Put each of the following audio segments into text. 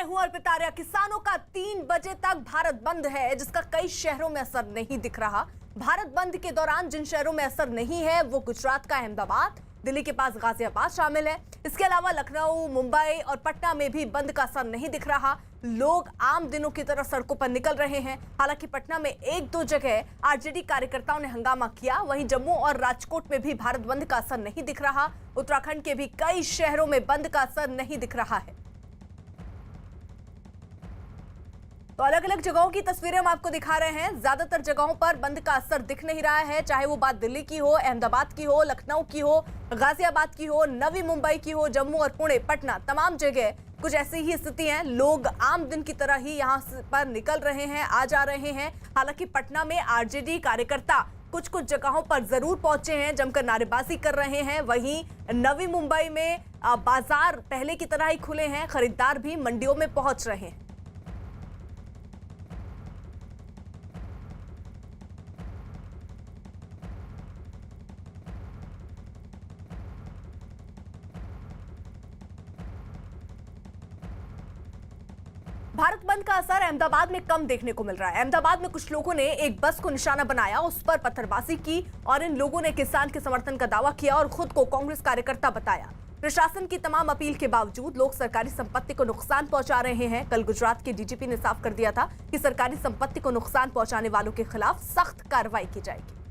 मैं हूं अर्पिता आर्या। किसानों का 3 बजे तक भारत बंद है, जिसका कई शहरों में असर नहीं दिख रहा। भारत बंद के दौरान जिन शहरों में असर नहीं है वो गुजरात का अहमदाबाद, दिल्ली के पास गाजियाबाद शामिल है। इसके अलावा लखनऊ, मुंबई और पटना में भी बंद का असर नहीं दिख रहा। लोग आम दिनों की तरह सड़कों पर निकल रहे हैं। हालांकि पटना में 1-2 जगह आरजेडी कार्यकर्ताओं ने हंगामा किया। वहीं जम्मू और राजकोट में भी भारत बंद का असर नहीं दिख रहा। उत्तराखंड के भी कई शहरों में बंद का असर नहीं दिख रहा है। तो अलग अलग जगहों की तस्वीरें हम आपको दिखा रहे हैं। ज्यादातर जगहों पर बंद का असर दिख नहीं रहा है, चाहे वो बात दिल्ली की हो, अहमदाबाद की हो, लखनऊ की हो, गाजियाबाद की हो, नवी मुंबई की हो, जम्मू और पुणे, पटना, तमाम जगह कुछ ऐसी ही स्थिति है। लोग आम दिन की तरह ही यहाँ पर निकल रहे हैं, आ जा रहे हैं। हालांकि पटना में आरजेडी कार्यकर्ता कुछ कुछ जगहों पर जरूर पहुंचे हैं, जमकर नारेबाजी कर रहे हैं। वहीं नवी मुंबई में बाजार पहले की तरह ही खुले हैं, खरीदार भी मंडियों में पहुंच रहे हैं। भारत बंद का असर अहमदाबाद में कम देखने को मिल रहा है। अहमदाबाद में कुछ लोगों ने एक बस को निशाना बनाया, उस पर पत्थरबाजी की और इन लोगों ने किसान के समर्थन का दावा किया और खुद को कांग्रेस कार्यकर्ता बताया। प्रशासन की तमाम अपील के बावजूद लोग सरकारी संपत्ति को नुकसान पहुंचा रहे हैं। कल गुजरात के डीजीपी ने साफ कर दिया था कि सरकारी संपत्ति को नुकसान पहुंचाने वालों के खिलाफ सख्त कार्रवाई की जाएगी।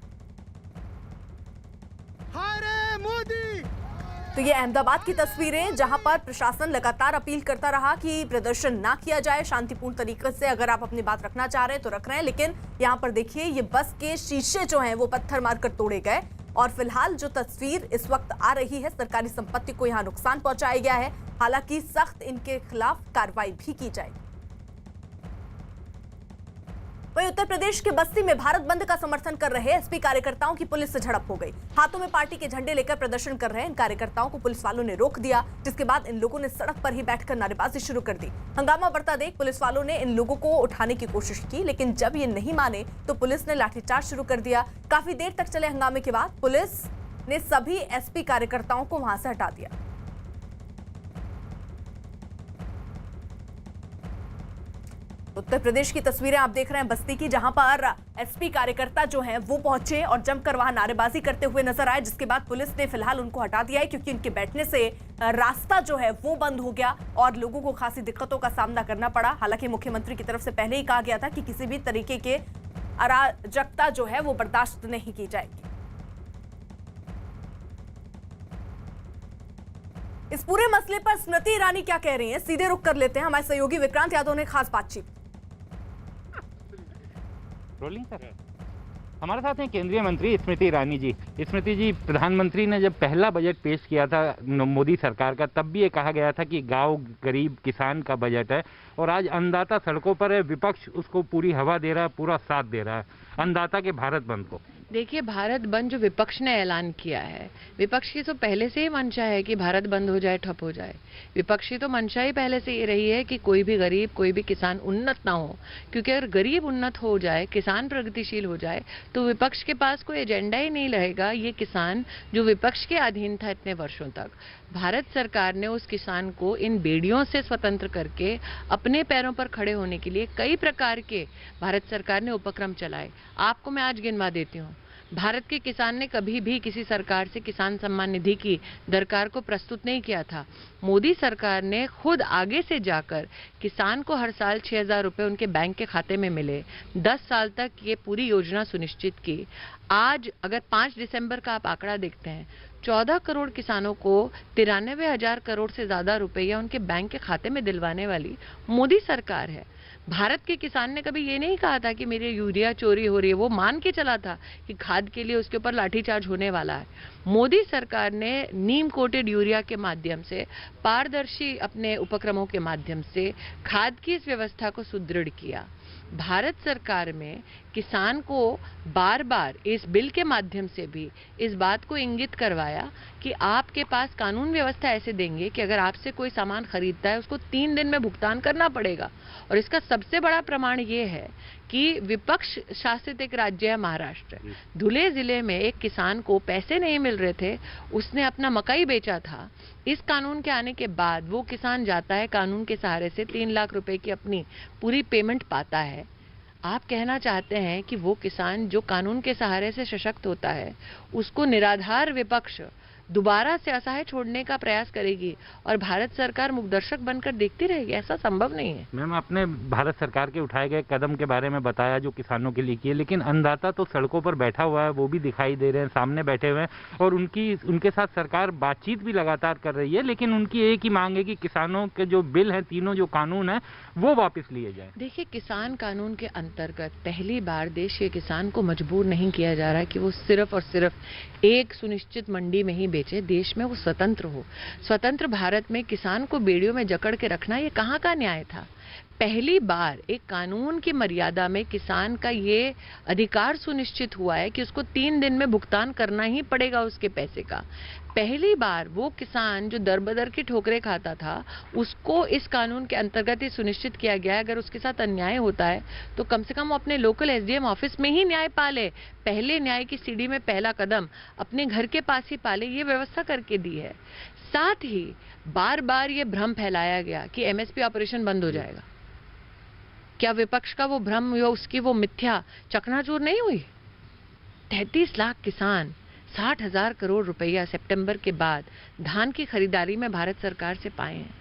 तो ये अहमदाबाद की तस्वीरें, जहां पर प्रशासन लगातार अपील करता रहा कि प्रदर्शन ना किया जाए, शांतिपूर्ण तरीके से अगर आप अपनी बात रखना चाह रहे हैं तो रख रहे हैं। लेकिन यहां पर देखिए, ये बस के शीशे जो हैं वो पत्थर मारकर तोड़े गए और फिलहाल जो तस्वीर इस वक्त आ रही है, सरकारी संपत्ति को यहां नुकसान पहुंचाया गया है। हालांकि सख्त इनके खिलाफ कार्रवाई भी की जाएगी। वहीं उत्तर प्रदेश के बस्ती में भारत बंद का समर्थन कर रहे एसपी कार्यकर्ताओं की पुलिस से झड़प हो गई। हाथों में पार्टी के झंडे लेकर प्रदर्शन कर रहे इन कार्यकर्ताओं को पुलिस वालों ने रोक दिया, जिसके बाद इन लोगों ने सड़क पर ही बैठकर नारेबाजी शुरू कर दी। हंगामा बढ़ता देख पुलिस वालों ने इन लोगों को उठाने की कोशिश की, लेकिन जब ये नहीं माने तो पुलिस ने लाठीचार्ज शुरू कर दिया। काफी देर तक चले हंगामे के बाद पुलिस ने सभी एसपी कार्यकर्ताओं को वहां से हटा दिया। उत्तर प्रदेश की तस्वीरें आप देख रहे हैं बस्ती की, जहां पर एसपी कार्यकर्ता जो हैं वो पहुंचे और जमकर वहां नारेबाजी करते हुए नजर आए, जिसके बाद पुलिस ने फिलहाल उनको हटा दिया है, क्योंकि उनके बैठने से रास्ता जो है वो बंद हो गया और लोगों को खासी दिक्कतों का सामना करना पड़ा। हालांकि मुख्यमंत्री की तरफ से पहले ही कहा गया था कि किसी भी तरीके के अराजकता जो है वो बर्दाश्त नहीं की जाएगी। इस पूरे मसले पर स्मृति ईरानी क्या कह रही हैं, सीधे रुख कर लेते हैं। हमारे सहयोगी विक्रांत यादव ने खास बातचीत। रोलिंग सर, हमारे साथ हैं केंद्रीय मंत्री स्मृति ईरानी जी। स्मृति जी, प्रधानमंत्री ने जब पहला बजट पेश किया था मोदी सरकार का, तब भी ये कहा गया था कि गांव गरीब किसान का बजट है, और आज अन्नदाता सड़कों पर है, विपक्ष उसको पूरी हवा दे रहा है, पूरा साथ दे रहा है अन्नदाता के भारत बंद को। देखिए, भारत बंद जो विपक्ष ने ऐलान किया है, विपक्ष की तो पहले से ही मंशा है कि भारत बंद हो जाए, ठप हो जाए। विपक्ष की तो मंशा ही पहले से ये रही है कि कोई भी गरीब, कोई भी किसान उन्नत ना हो, क्योंकि अगर गरीब उन्नत हो जाए, किसान प्रगतिशील हो जाए, तो विपक्ष के पास कोई एजेंडा ही नहीं रहेगा। ये किसान जो विपक्ष के अधीन था इतने वर्षों तक, भारत सरकार ने उस किसान को इन बेड़ियों से स्वतंत्र करके अपने पैरों पर खड़े होने के लिए कई प्रकार के भारत सरकार ने उपक्रम चलाए। आपको मैं आज गिनवा देती हूँ। भारत के किसान ने कभी भी किसी सरकार से किसान सम्मान निधि की दरकार को प्रस्तुत नहीं किया था। मोदी सरकार ने खुद आगे से जाकर किसान को हर साल 6,000 रुपए उनके बैंक के खाते में मिले, 10 साल तक ये पूरी योजना सुनिश्चित की। आज अगर 5 दिसंबर का आप आंकड़ा देखते हैं, 14 करोड़ किसानों को 93,000 करोड़ से ज्यादा रुपया उनके बैंक के खाते में दिलवाने वाली मोदी सरकार है। भारत के किसान ने कभी ये नहीं कहा था कि मेरी यूरिया चोरी हो रही है, वो मान के चला था कि खाद के लिए उसके ऊपर लाठीचार्ज होने वाला है। मोदी सरकार ने नीम कोटेड यूरिया के माध्यम से, पारदर्शी अपने उपक्रमों के माध्यम से खाद की इस व्यवस्था को सुदृढ़ किया। भारत सरकार में किसान को बार बार इस बिल के माध्यम से भी इस बात को इंगित करवाया कि आपके पास कानून व्यवस्था ऐसे देंगे कि अगर आपसे कोई सामान खरीदता है उसको 3 दिन में भुगतान करना पड़ेगा और इसका सबसे बड़ा प्रमाण ये है कि विपक्ष शासित एक राज्य है महाराष्ट्र। धुले जिले में एक किसान को पैसे नहीं मिल रहे थे, उसने अपना मकई बेचा था। इस कानून के आने के बाद वो किसान जाता है, कानून के सहारे से 3 लाख रुपए की अपनी पूरी पेमेंट पाता है। आप कहना चाहते हैं कि वो किसान जो कानून के सहारे से सशक्त होता है, उसको निराधार विपक्ष दोबारा से असहाय छोड़ने का प्रयास करेगी और भारत सरकार मुखदर्शक बनकर देखती रहेगी? ऐसा संभव नहीं है। मैम, आपने भारत सरकार के उठाए गए कदम के बारे में बताया जो किसानों के लिए किए, लेकिन अन्नदाता तो सड़कों पर बैठा हुआ है, वो भी दिखाई दे रहे हैं, सामने बैठे हुए हैं और उनके साथ सरकार बातचीत भी लगातार कर रही है, लेकिन उनकी एक ही मांग है कि किसानों के जो बिल हैं, तीनों जो कानून है, वो वापस लिए जाए। देखिए, किसान कानून के अंतर्गत पहली बार देश के किसान को मजबूर नहीं किया जा रहा है कि वो सिर्फ और सिर्फ एक सुनिश्चित मंडी में ही बेचे। देश में वो स्वतंत्र हो। स्वतंत्र भारत में किसान को बेड़ियों में जकड़ के रखना ये कहाँ का न्याय था? पहली बार एक कानून की मर्यादा में किसान का ये अधिकार सुनिश्चित हुआ है कि उसको 3 दिन में भुगतान करना ही पड़ेगा उसके पैसे का। पहली बार वो किसान जो दर-बदर की ठोकरें खाता था, उसको इस कानून के अंतर्गत ही सुनिश्चित किया गया है अगर उसके साथ अन्याय होता है तो कम से कम वो अपने लोकल एसडीएम ऑफिस में ही न्याय पाले। पहले न्याय की सीढ़ी में पहला कदम अपने घर के पास ही पाले, ये व्यवस्था करके दी है। साथ ही बार बार ये भ्रम फैलाया गया कि एमएसपी ऑपरेशन बंद हो जाएगा। क्या विपक्ष का वो भ्रम या उसकी वो मिथ्या चकनाचूर नहीं हुई? 33 लाख किसान 60,000 करोड़ रुपया सितंबर के बाद धान की खरीदारी में भारत सरकार से पाए हैं,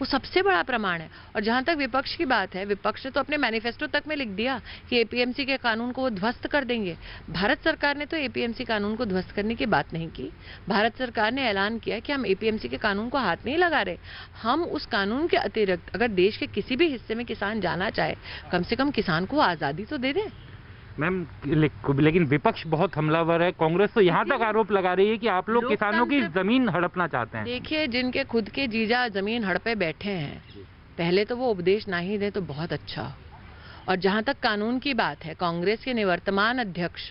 वो सबसे बड़ा प्रमाण है। और जहां तक विपक्ष की बात है, विपक्ष ने तो अपने मैनिफेस्टो तक में लिख दिया कि एपीएमसी के कानून को वो ध्वस्त कर देंगे। भारत सरकार ने तो एपीएमसी कानून को ध्वस्त करने की बात नहीं की। भारत सरकार ने ऐलान किया कि हम एपीएमसी के कानून को हाथ नहीं लगा रहे। हम उस कानून के अतिरिक्त अगर देश के किसी भी हिस्से में किसान जाना चाहे, कम से कम किसान को आजादी तो दे दें। मैम, लेकिन विपक्ष बहुत हमलावर है। कांग्रेस तो यहाँ तक आरोप लगा रही है कि आप लोग किसानों की जमीन हड़पना चाहते हैं। देखिए, जिनके खुद के जीजा जमीन हड़पे बैठे हैं, पहले तो वो उपदेश ना ही दे तो बहुत अच्छा हो। और जहाँ तक कानून की बात है, कांग्रेस के निवर्तमान अध्यक्ष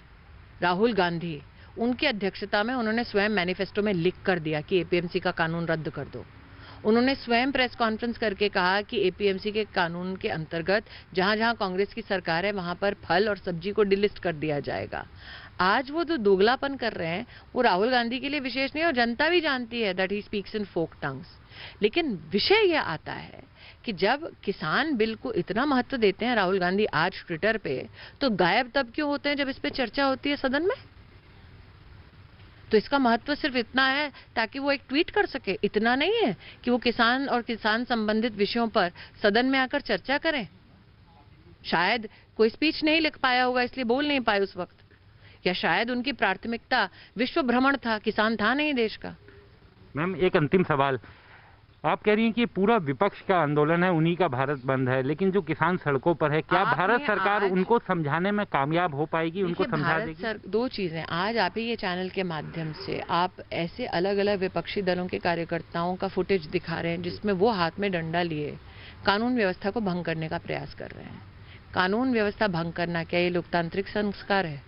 राहुल गांधी, उनकी अध्यक्षता में उन्होंने स्वयं मैनिफेस्टो में लिख कर दिया कि एपीएमसी का कानून रद्द कर दो। उन्होंने स्वयं प्रेस कॉन्फ्रेंस करके कहा कि एपीएमसी के कानून के अंतर्गत जहां जहां कांग्रेस की सरकार है वहां पर फल और सब्जी को डिलिस्ट कर दिया जाएगा। आज वो जो दोगलापन कर रहे हैं वो राहुल गांधी के लिए विशेष नहीं, और जनता भी जानती है that he speaks in folk tongues. लेकिन विषय ये आता है कि जब किसान बिल को इतना महत्व देते हैं राहुल गांधी आज ट्विटर पे, तो गायब तब क्यों होते हैं जब इस पे चर्चा होती है सदन में? तो इसका महत्व सिर्फ इतना है ताकि वो एक ट्वीट कर सके, इतना नहीं है कि वो किसान और किसान संबंधित विषयों पर सदन में आकर चर्चा करें। शायद कोई स्पीच नहीं लिख पाया होगा इसलिए बोल नहीं पाए उस वक्त, या शायद उनकी प्राथमिकता विश्व भ्रमण था, किसान था नहीं देश का। मैम, एक अंतिम सवाल, आप कह रही हैं कि पूरा विपक्ष का आंदोलन है, उन्हीं का भारत बंद है, लेकिन जो किसान सड़कों पर है, क्या भारत सरकार उनको समझाने में कामयाब हो पाएगी, उनको समझा देगी? दो चीजें, आज आप ही ये चैनल के माध्यम से आप ऐसे अलग अलग विपक्षी दलों के कार्यकर्ताओं का फुटेज दिखा रहे हैं जिसमें वो हाथ में डंडा लिए कानून व्यवस्था को भंग करने का प्रयास कर रहे हैं। कानून व्यवस्था भंग करना क्या ये लोकतांत्रिक संस्कार है?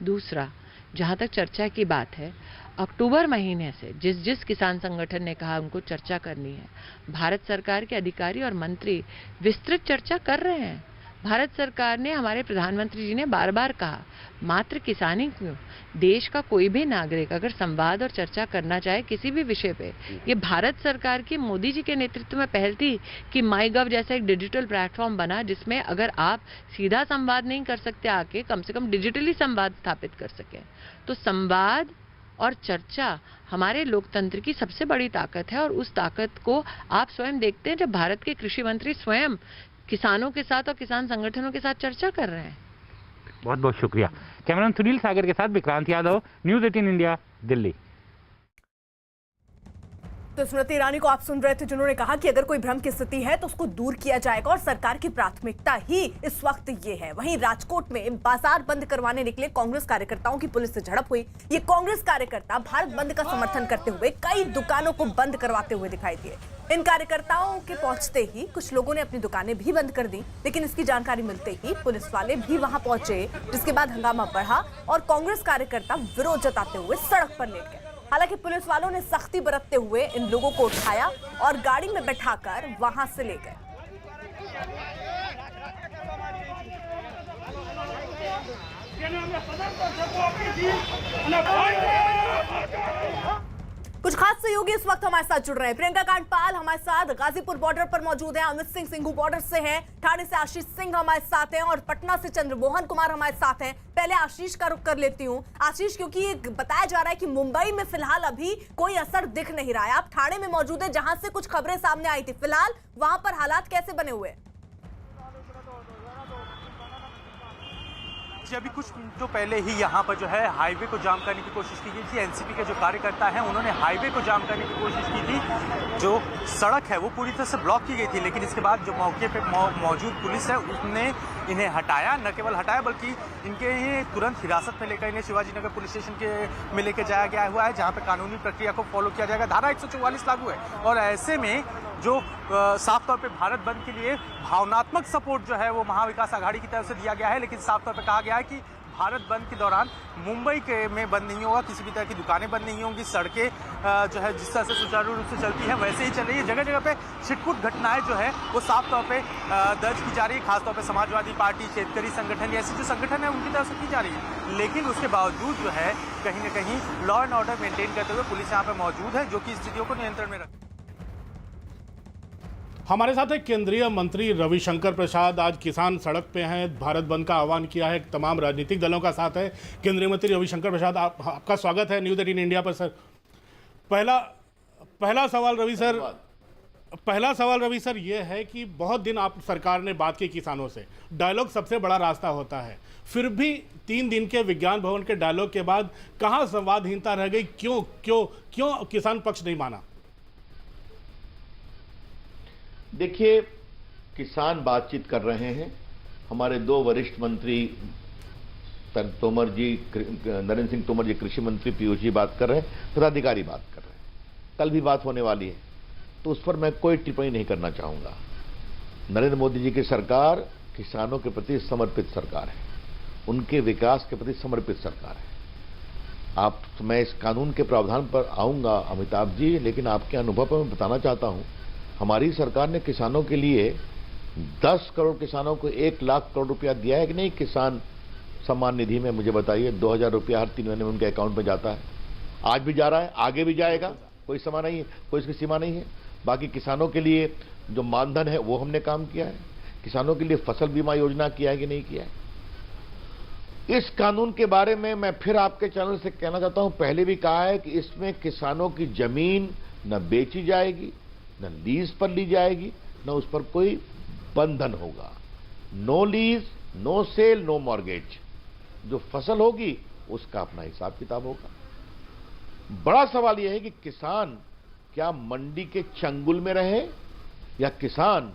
दूसरा, जहां तक चर्चा की बात है, अक्टूबर महीने से जिस किसान संगठन ने कहा उनको चर्चा करनी है, भारत सरकार के अधिकारी और मंत्री विस्तृत चर्चा कर रहे हैं। भारत सरकार ने, हमारे प्रधानमंत्री जी ने बार बार कहा, मात्र किसानी क्यों, देश का कोई भी नागरिक अगर संवाद और चर्चा करना चाहे किसी भी विषय पे, ये भारत सरकार की मोदी जी के नेतृत्व में पहल थी कि माईगव जैसा एक डिजिटल प्लेटफॉर्म बना जिसमें अगर आप सीधा संवाद नहीं कर सकते आके, कम से कम डिजिटली संवाद स्थापित कर सकें। तो संवाद और चर्चा हमारे लोकतंत्र की सबसे बड़ी ताकत है, और उस ताकत को आप स्वयं देखते हैं जब भारत के कृषि मंत्री स्वयं किसानों के साथ और किसान संगठनों के साथ चर्चा कर रहे हैं। बहुत बहुत शुक्रिया। कैमरामैन सुनील सागर के साथ विक्रांत यादव, न्यूज़ 18 इंडिया, दिल्ली। तो स्मृति ईरानी को आप सुन रहे थे, जिन्होंने कहा कि अगर कोई भ्रम की स्थिति है तो उसको दूर किया जाएगा और सरकार की प्राथमिकता ही इस वक्त ये है। वहीं राजकोट में बाजार बंद करवाने निकले कांग्रेस कार्यकर्ताओं की पुलिस से झड़प हुई। ये कांग्रेस कार्यकर्ता भारत बंद का समर्थन करते हुए कई दुकानों को बंद करवाते हुए दिखाई दिए। इन कार्यकर्ताओं के पहुंचते ही कुछ लोगों ने अपनी दुकानें भी बंद कर दी, लेकिन इसकी जानकारी मिलते ही पुलिस वाले भी वहां पहुंचे, जिसके बाद हंगामा बढ़ा और कांग्रेस कार्यकर्ता विरोध जताते हुए सड़क पर लेट गए। हालांकि पुलिस वालों ने सख्ती बरतते हुए इन लोगों को उठाया और गाड़ी में बैठाकर वहां से ले गए। कुछ खास सहयोगी इस वक्त हमारे साथ जुड़ रहे हैं। प्रियंका कांडपाल हमारे साथ गाजीपुर बॉर्डर पर मौजूद हैं, अमित सिंह सिंघू बॉर्डर से हैं, ठाणे से आशीष सिंह हमारे साथ हैं और पटना से चंद्रमोहन कुमार हमारे साथ हैं। पहले आशीष का रुख कर लेती हूँ। आशीष, क्योंकि ये बताया जा रहा है कि मुंबई में फिलहाल अभी कोई असर दिख नहीं रहा है, आप ठाणे में मौजूद है जहां से कुछ खबरें सामने आई थी, फिलहाल वहां पर हालात कैसे बने हुए हैं? अभी कुछ मिनटों पहले ही यहाँ पर जो है हाईवे को जाम करने की कोशिश की गई थी। एनसीपी के जो कार्यकर्ता हैं उन्होंने हाईवे को जाम करने की कोशिश की थी। जो सड़क है वो पूरी तरह से ब्लॉक की गई थी, लेकिन इसके बाद जो मौके पे मौजूद पुलिस है उसने इन्हें हटाया, न केवल हटाया बल्कि इनके ये तुरंत हिरासत में लेकर इन्हें शिवाजी नगर पुलिस स्टेशन में लेकर जाया गया हुआ है, जहाँ पे कानूनी प्रक्रिया को फॉलो किया जाएगा। धारा 144 लागू है और ऐसे में जो साफ तौर पे भारत बंद के लिए भावनात्मक सपोर्ट जो है वो महाविकास आघाड़ी की तरफ से दिया गया है, लेकिन साफ तौर पे कहा गया है कि भारत बंद के दौरान मुंबई के में बंद नहीं होगा, किसी भी तरह की दुकानें बंद नहीं होंगी, सड़कें जो है जिस तरह से सुचारू रूप से चलती हैं वैसे ही चल रही है। जगह जगह पे छिटपुट घटनाएं जो है वो साफ तौर पे दर्ज की जा रही है, खासतौर पे समाजवादी पार्टी, शेतकरी संगठन, ऐसे जो संगठन है उनकी तरफ से की जा रही है। लेकिन उसके बावजूद जो है कहीं ना कहीं लॉ एंड ऑर्डर मेंटेन करते हुए पुलिस यहाँ पे मौजूद है, जो कि स्थितियों को नियंत्रण में रख। हमारे साथ एक केंद्रीय मंत्री रविशंकर प्रसाद आज किसान सड़क पे हैं, भारत बंद का आह्वान किया है, तमाम राजनीतिक दलों का साथ है। केंद्रीय मंत्री रविशंकर प्रसाद, आपका स्वागत है न्यूज़ 18 इंडिया पर। सर, पहला सवाल रवि सर ये है कि बहुत दिन आप सरकार ने बात की किसानों से, डायलॉग सबसे बड़ा रास्ता होता है, फिर भी 3 दिन के विज्ञान भवन के डायलॉग के बाद कहाँ संवादहीनता रह गई? क्यों किसान पक्ष नहीं माना? देखिए, किसान बातचीत कर रहे हैं, हमारे 2 वरिष्ठ मंत्री तोमर जी, नरेंद्र सिंह तोमर जी कृषि मंत्री, पीयूष जी बात कर रहे हैं, पदाधिकारी बात कर रहे हैं, कल भी बात होने वाली है, तो उस पर मैं कोई टिप्पणी नहीं करना चाहूंगा। नरेंद्र मोदी जी की सरकार किसानों के प्रति समर्पित सरकार है, उनके विकास के प्रति समर्पित सरकार है। मैं इस कानून के प्रावधान पर आऊंगा अमिताभ जी, लेकिन आपके अनुभव पर मैं बताना चाहता हूं, हमारी सरकार ने किसानों के लिए 10 करोड़ किसानों को 1 लाख करोड़ रुपया दिया है कि नहीं? किसान सम्मान निधि में मुझे बताइए, 2000 रुपया हर 3 महीने में उनके अकाउंट में जाता है, आज भी जा रहा है, आगे भी जाएगा, कोई सीमा नहीं है, कोई इसकी सीमा नहीं है। बाकी किसानों के लिए जो मानधन है वो हमने काम किया है, किसानों के लिए फसल बीमा योजना किया है कि नहीं किया है। इस कानून के बारे में मैं फिर आपके चैनल से कहना चाहता हूं, पहले भी कहा है कि इसमें किसानों की जमीन न बेची जाएगी, न लीज पर ली जाएगी, न उस पर कोई बंधन होगा। No lease, no sale, no mortgage. जो फसल होगी उसका अपना हिसाब किताब होगा। बड़ा सवाल यह है कि किसान क्या मंडी के चंगुल में रहे या किसान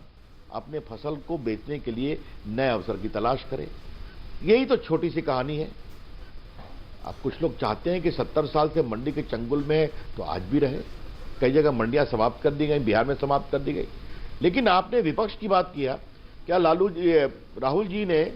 अपने फसल को बेचने के लिए नए अवसर की तलाश करे। यही तो छोटी सी कहानी है। अब कुछ लोग चाहते हैं कि 70 साल से मंडी के चंगुल में तो आज भी रहे, कई जगह मंडियां समाप्त कर दी गई, बिहार में समाप्त कर दी गई। लेकिन आपने विपक्ष की बात किया, क्या राहुल जी ने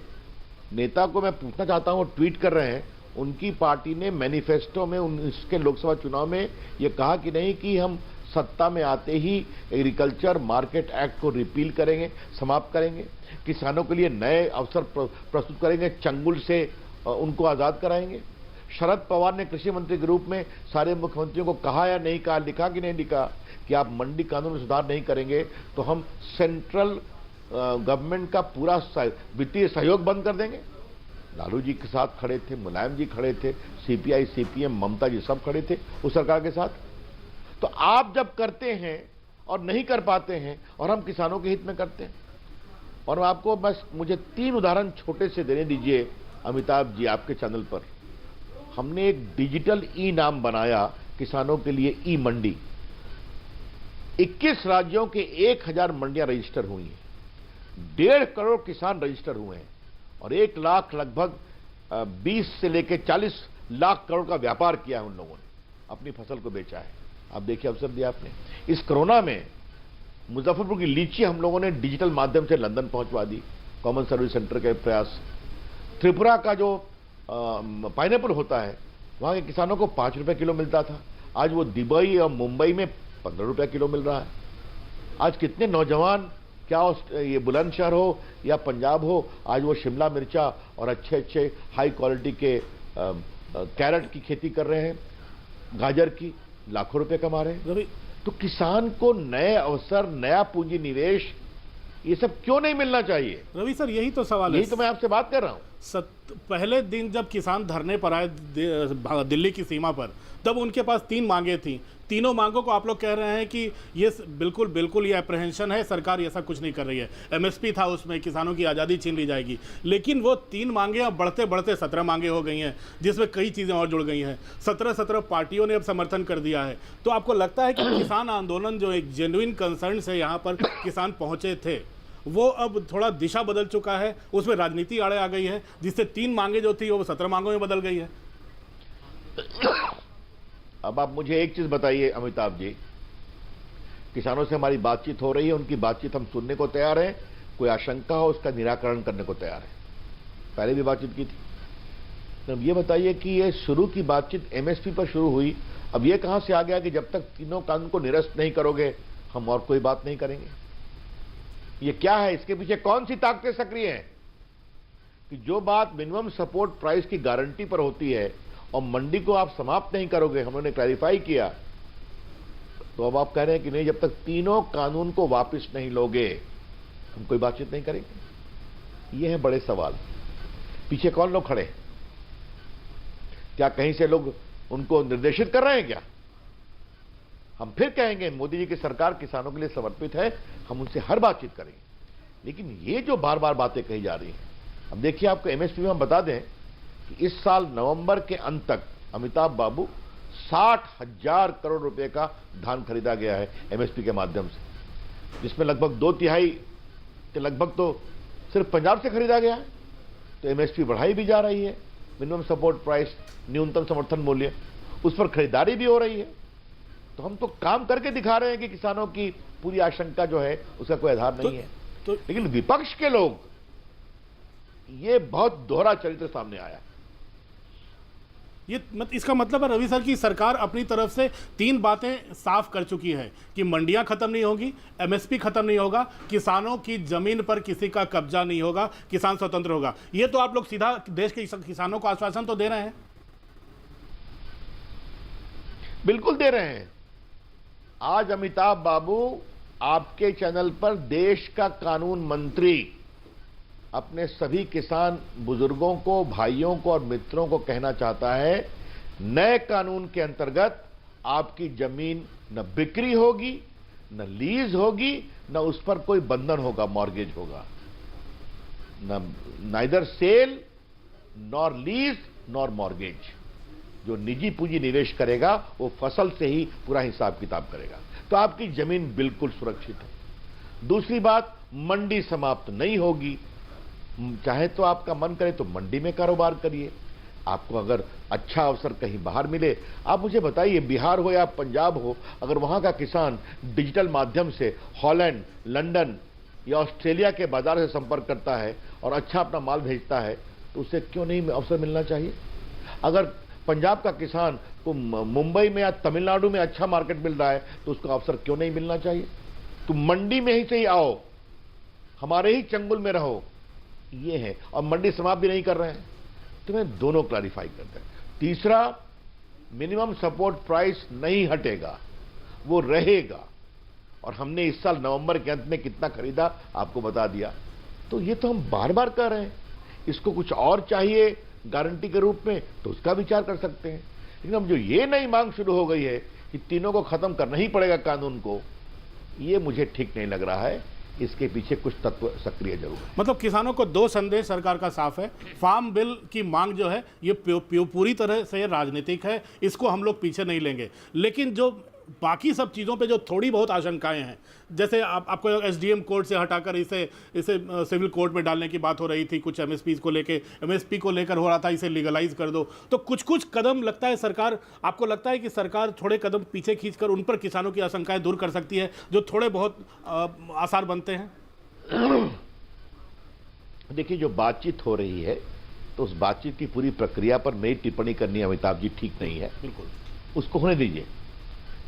नेता को मैं पूछना चाहता हूं, ट्वीट कर रहे हैं, उनकी पार्टी ने मैनिफेस्टो में इसके लोकसभा चुनाव में यह कहा कि नहीं कि हम सत्ता में आते ही एग्रीकल्चर मार्केट एक्ट को रिपील करेंगे, समाप्त करेंगे, किसानों के लिए नए अवसर प्रस्तुत करेंगे, चंगुल से उनको आजाद कराएंगे। शरद पवार ने कृषि मंत्री के रूप में सारे मुख्यमंत्रियों को कहा या नहीं कहा, लिखा कि नहीं लिखा कि आप मंडी कानून में सुधार नहीं करेंगे तो हम सेंट्रल गवर्नमेंट का पूरा वित्तीय सहयोग बंद कर देंगे। लालू जी के साथ खड़े थे, मुलायम जी खड़े थे, सीपीआई, सीपीएम, ममता जी सब खड़े थे उस सरकार के साथ। तो आप जब करते हैं और नहीं कर पाते हैं और हम किसानों के हित में करते हैं, और आपको बस मुझे 3 उदाहरण छोटे से देने दीजिए अमिताभ जी आपके चैनल पर। हमने एक डिजिटल ई नाम बनाया किसानों के लिए, ई मंडी। 21 राज्यों के 1000 मंडियां रजिस्टर हुई हैं, 1.5 करोड़ किसान रजिस्टर हुए हैं और 1 लाख लगभग 20 से लेकर 40 लाख करोड़ का व्यापार किया है उन लोगों ने, अपनी फसल को बेचा है। आप देखिए, अवसर दिया आपने। इस कोरोना में मुजफ्फरपुर की लीची हम लोगों ने डिजिटल माध्यम से लंदन पहुंचवा दी, कॉमन सर्विस सेंटर के प्रयास। त्रिपुरा का जो पाइनएप्पल होता है, वहां के किसानों को 5 रुपए किलो मिलता था, आज वो दुबई और मुंबई में 15 रुपए किलो मिल रहा है। आज कितने नौजवान क्या ये बुलंदशहर हो या पंजाब हो, आज वो शिमला मिर्चा और अच्छे अच्छे हाई क्वालिटी के कैरेट की खेती कर रहे हैं, गाजर की लाखों रुपए कमा रहे हैं। तो किसान को नए अवसर, नया पूंजी निवेश, ये सब क्यों नहीं मिलना चाहिए? रवि सर, यही तो सवाल है। यही तो मैं आपसे बात कर रहा हूं। पहले दिन जब किसान धरने पर आए दिल्ली की सीमा पर, तब उनके पास 3 मांगे थी। तीनों मांगों को आप लोग कह रहे हैं कि ये बिल्कुल ये अप्रहेंशन है, सरकार ऐसा कुछ नहीं कर रही है। एमएसपी था उसमें, किसानों की आज़ादी छीन ली जाएगी। लेकिन वो 3 मांगे अब बढ़ते बढ़ते 17 मांगे हो गई हैं, जिसमें कई चीज़ें और जुड़ गई हैं। 17 पार्टियों ने अब समर्थन कर दिया है। तो आपको लगता है कि किसान आंदोलन जो एक जेन्युइन कंसर्न से यहाँ पर किसान पहुँचे थे, वो अब थोड़ा दिशा बदल चुका है, उसमें राजनीति आड़े आ गई है, जिससे 3 मांगे जो थी वो 17 मांगों में बदल गई है? अब आप मुझे एक चीज बताइए अमिताभ जी, किसानों से हमारी बातचीत हो रही है, उनकी बातचीत हम सुनने को तैयार हैं, कोई आशंका हो उसका निराकरण करने को तैयार है। पहले भी बातचीत की थी। तो अब ये बताइए कि ये शुरू की बातचीत एमएसपी पर शुरू हुई, अब ये कहां से आ गया कि जब तक तीनों कानून को निरस्त नहीं करोगे हम और कोई बात नहीं करेंगे? ये क्या है? इसके पीछे कौन सी ताकतें सक्रिय हैं कि जो बात मिनिमम सपोर्ट प्राइस की गारंटी पर होती है और मंडी को आप समाप्त नहीं करोगे, हमने क्लैरिफाई किया, तो अब आप कह रहे हैं कि नहीं, जब तक तीनों कानून को वापस नहीं लोगे हम कोई बातचीत नहीं करेंगे। ये है बड़े सवाल। पीछे कौन लोग खड़े? क्या कहीं से लोग उनको निर्देशित कर रहे हैं क्या? हम फिर कहेंगे मोदी जी की सरकार किसानों के लिए समर्पित है, हम उनसे हर बातचीत करेंगे। लेकिन ये जो बार बार बातें कही जा रही हैं, अब देखिए आपको एमएसपी में हम बता दें कि इस साल नवंबर के अंत तक अमिताभ बाबू 60,000 करोड़ रुपए का धान खरीदा गया है एमएसपी के माध्यम से, जिसमें लगभग 2/3 के लगभग तो सिर्फ पंजाब से खरीदा गया है। तो एमएसपी बढ़ाई भी जा रही है, मिनिमम सपोर्ट प्राइस, न्यूनतम समर्थन मूल्य, उस पर खरीदारी भी हो रही है। तो हम तो काम करके दिखा रहे हैं कि किसानों की पूरी आशंका जो है उसका कोई आधार नहीं है। लेकिन विपक्ष के लोग, ये बहुत दोहरा चरित्र सामने आया। ये इसका मतलब है रवि सर की सरकार अपनी तरफ से 3 बातें साफ कर चुकी है कि मंडियां खत्म नहीं होगी, एमएसपी खत्म नहीं होगा, किसानों की जमीन पर किसी का कब्जा नहीं होगा, किसान स्वतंत्र होगा। ये तो आप लोग सीधा देश के किसानों को आश्वासन तो दे रहे हैं। बिल्कुल दे रहे हैं। आज अमिताभ बाबू आपके चैनल पर देश का कानून मंत्री अपने सभी किसान बुजुर्गों को, भाइयों को और मित्रों को कहना चाहता है, नए कानून के अंतर्गत आपकी जमीन न बिक्री होगी, न लीज होगी, न उस पर कोई बंधन होगा, मॉर्गेज होगा। Neither sale nor lease nor mortgage. जो निजी पूंजी निवेश करेगा वो फसल से ही पूरा हिसाब किताब करेगा। तो आपकी जमीन बिल्कुल सुरक्षित है। दूसरी बात, मंडी समाप्त नहीं होगी। चाहे तो आपका मन करे तो मंडी में कारोबार करिए। आपको अगर अच्छा अवसर कहीं बाहर मिले, आप मुझे बताइए, बिहार हो या पंजाब हो, अगर वहां का किसान डिजिटल माध्यम से हॉलैंड, लंदन या ऑस्ट्रेलिया के बाजार से संपर्क करता है और अच्छा अपना माल भेजता है, तो उसे क्यों नहीं अवसर मिलना चाहिए? अगर पंजाब का किसान को मुंबई में या तमिलनाडु में अच्छा मार्केट मिल रहा है, तो उसको अवसर क्यों नहीं मिलना चाहिए? तो मंडी में ही से ही आओ, हमारे ही चंगुल में रहो, ये है। और मंडी समाप्त भी नहीं कर रहे हैं, तो मैं दोनों क्लैरिफाई करते हैं। तीसरा, मिनिमम सपोर्ट प्राइस नहीं हटेगा, वो रहेगा। और हमने इस साल नवंबर के अंत में कितना खरीदा आपको बता दिया। तो ये तो हम बार बार कर रहे हैं। इसको कुछ और चाहिए गारंटी के रूप में, तो उसका विचार कर सकते हैं। लेकिन अब जो ये नई मांग शुरू हो गई है कि तीनों को खत्म करना ही पड़ेगा कानून को, ये मुझे ठीक नहीं लग रहा है। इसके पीछे कुछ तत्व सक्रिय जरूर है। मतलब किसानों को 2 संदेश सरकार का साफ है। फार्म बिल की मांग जो है ये पूरी तरह से राजनीतिक है, इसको हम लोग पीछे नहीं लेंगे। लेकिन जो बाकी सब चीज़ों पे जो थोड़ी बहुत आशंकाएं हैं, जैसे आपको एसडीएम कोर्ट से हटाकर इसे सिविल कोर्ट में डालने की बात हो रही थी, कुछ एमएसपी को लेकर हो रहा था, इसे लीगलाइज कर दो। तो कुछ कदम लगता है सरकार, आपको लगता है कि सरकार थोड़े कदम पीछे खींचकर उन पर किसानों की आशंकाएं दूर कर सकती है जो थोड़े बहुत आसार बनते हैं? देखिए, जो बातचीत हो रही है, तो उस बातचीत की पूरी प्रक्रिया पर मेरी टिप्पणी करनी अमिताभ जी ठीक नहीं है। बिल्कुल, उसको होने दीजिए।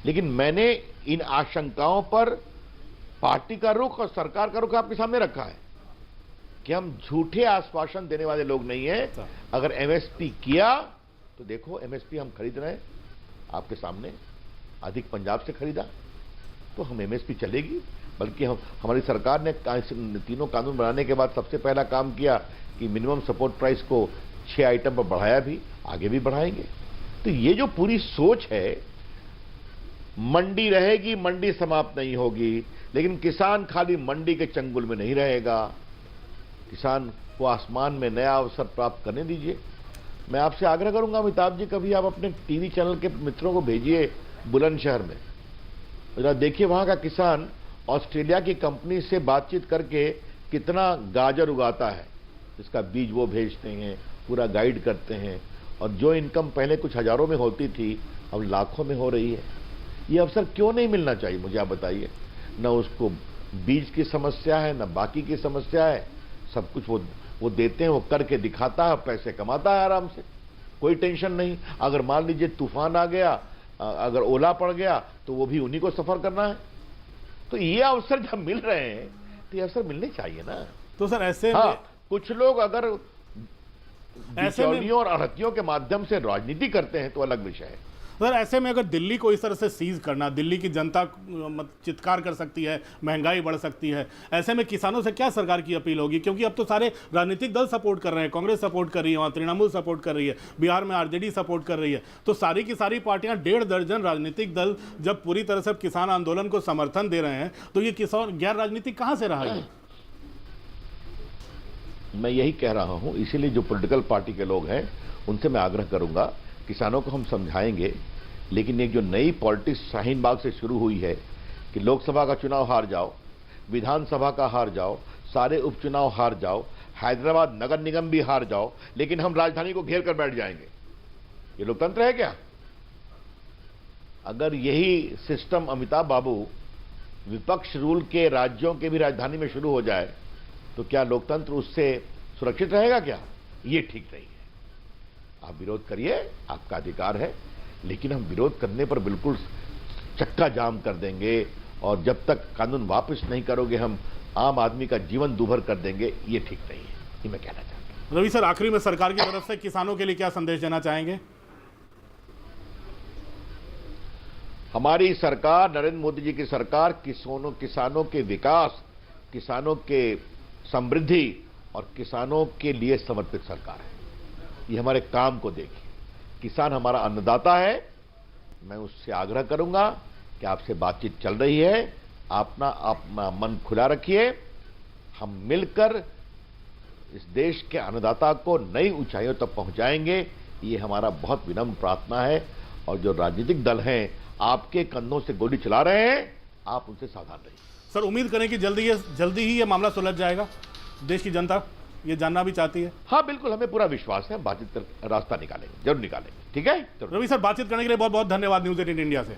लेकिन मैंने इन आशंकाओं पर पार्टी का रुख और सरकार का रुख आपके सामने रखा है कि हम झूठे आश्वासन देने वाले लोग नहीं है। अगर एमएसपी किया तो देखो, एमएसपी हम खरीद रहे हैं आपके सामने, अधिक पंजाब से खरीदा तो हम एमएसपी चलेगी। बल्कि हमारी सरकार ने तीनों कानून बनाने के बाद सबसे पहला काम किया कि मिनिमम सपोर्ट प्राइस को 6 आइटम पर बढ़ाया, भी आगे भी बढ़ाएंगे। तो ये जो पूरी सोच है, मंडी रहेगी, मंडी समाप्त नहीं होगी, लेकिन किसान खाली मंडी के चंगुल में नहीं रहेगा। किसान को आसमान में नया अवसर प्राप्त करने दीजिए। मैं आपसे आग्रह करूंगा अमिताभ जी, कभी आप अपने टीवी चैनल के मित्रों को भेजिए बुलंदशहर में, जरा देखिए वहां का किसान ऑस्ट्रेलिया की कंपनी से बातचीत करके कितना गाजर उगाता है, इसका बीज वो भेजते हैं, पूरा गाइड करते हैं, और जो इनकम पहले कुछ हजारों में होती थी अब लाखों में हो रही है। ये अवसर क्यों नहीं मिलना चाहिए, मुझे आप बताइए। न उसको बीज की समस्या है, न बाकी की समस्या है, सब कुछ वो देते हैं, वो करके दिखाता है, पैसे कमाता है आराम से, कोई टेंशन नहीं। अगर मान लीजिए तूफान आ गया, अगर ओला पड़ गया, तो वो भी उन्हीं को सफर करना है। तो ये अवसर जब मिल रहे हैं तो ये अवसर मिलने चाहिए ना। तो सर ऐसे हाँ, में कुछ लोग अगर ऐसे में बिचौलियों और अड़तियों के माध्यम से राजनीति करते हैं तो अलग विषय है। सर ऐसे में अगर दिल्ली को इस तरह से सीज करना, दिल्ली की जनता चित्कार कर सकती है, महंगाई बढ़ सकती है, ऐसे में किसानों से क्या सरकार की अपील होगी? क्योंकि अब तो सारे राजनीतिक दल सपोर्ट कर रहे हैं, कांग्रेस सपोर्ट कर रही है, वहाँ तृणमूल सपोर्ट कर रही है, बिहार में आरजेडी सपोर्ट कर रही है, तो सारी की सारी पार्टियां, 1.5 दर्जन राजनीतिक दल जब पूरी तरह से किसान आंदोलन को समर्थन दे रहे हैं, तो ये किसान गैर राजनीतिक कहां से रहा है? मैं यही कह रहा हूं, इसीलिए जो पॉलिटिकल पार्टी के लोग हैं उनसे मैं आग्रह करूंगा, किसानों को हम समझाएंगे, लेकिन एक जो नई पॉलिटिक्स शाहीन बाग से शुरू हुई है कि लोकसभा का चुनाव हार जाओ, विधानसभा का हार जाओ, सारे उपचुनाव हार जाओ, हैदराबाद नगर निगम भी हार जाओ, लेकिन हम राजधानी को घेर कर बैठ जाएंगे, ये लोकतंत्र है क्या? अगर यही सिस्टम अमिताभ बाबू विपक्ष रूल के राज्यों के भी राजधानी में शुरू हो जाए तो क्या लोकतंत्र उससे सुरक्षित रहेगा क्या? ये ठीक नहीं है। आप विरोध करिए, आपका अधिकार है, लेकिन हम विरोध करने पर बिल्कुल चक्का जाम कर देंगे, और जब तक कानून वापस नहीं करोगे हम आम आदमी का जीवन दूभर कर देंगे, ये ठीक नहीं है। ये मैं कहना चाहता हूं। रवि सर, आखिरी में सरकार की तरफ से किसानों के लिए क्या संदेश देना चाहेंगे? हमारी सरकार, नरेंद्र मोदी जी की सरकार, किसानों के विकास, किसानों के समृद्धि और किसानों के लिए समर्पित सरकार है। ये हमारे काम को देखिए, किसान हमारा अन्नदाता है। मैं उससे आग्रह करूंगा कि आपसे बातचीत चल रही है, अपना मन खुला रखिए, हम मिलकर इस देश के अन्नदाता को नई ऊंचाइयों तक पहुंचाएंगे। ये हमारा बहुत विनम्र प्रार्थना है। और जो राजनीतिक दल हैं आपके कंधों से गोली चला रहे हैं, आप उनसे सावधान रहिए। सर, उम्मीद करें कि जल्दी ही ये मामला सुलझ जाएगा। देश की जनता ये जानना भी चाहती है। हाँ बिल्कुल, हमें पूरा विश्वास है, बातचीत कर रास्ता निकालेंगे, जरूर निकालेंगे। ठीक है रवि सर, बातचीत करने के लिए बहुत बहुत धन्यवाद न्यूज़ 18 इंडिया से।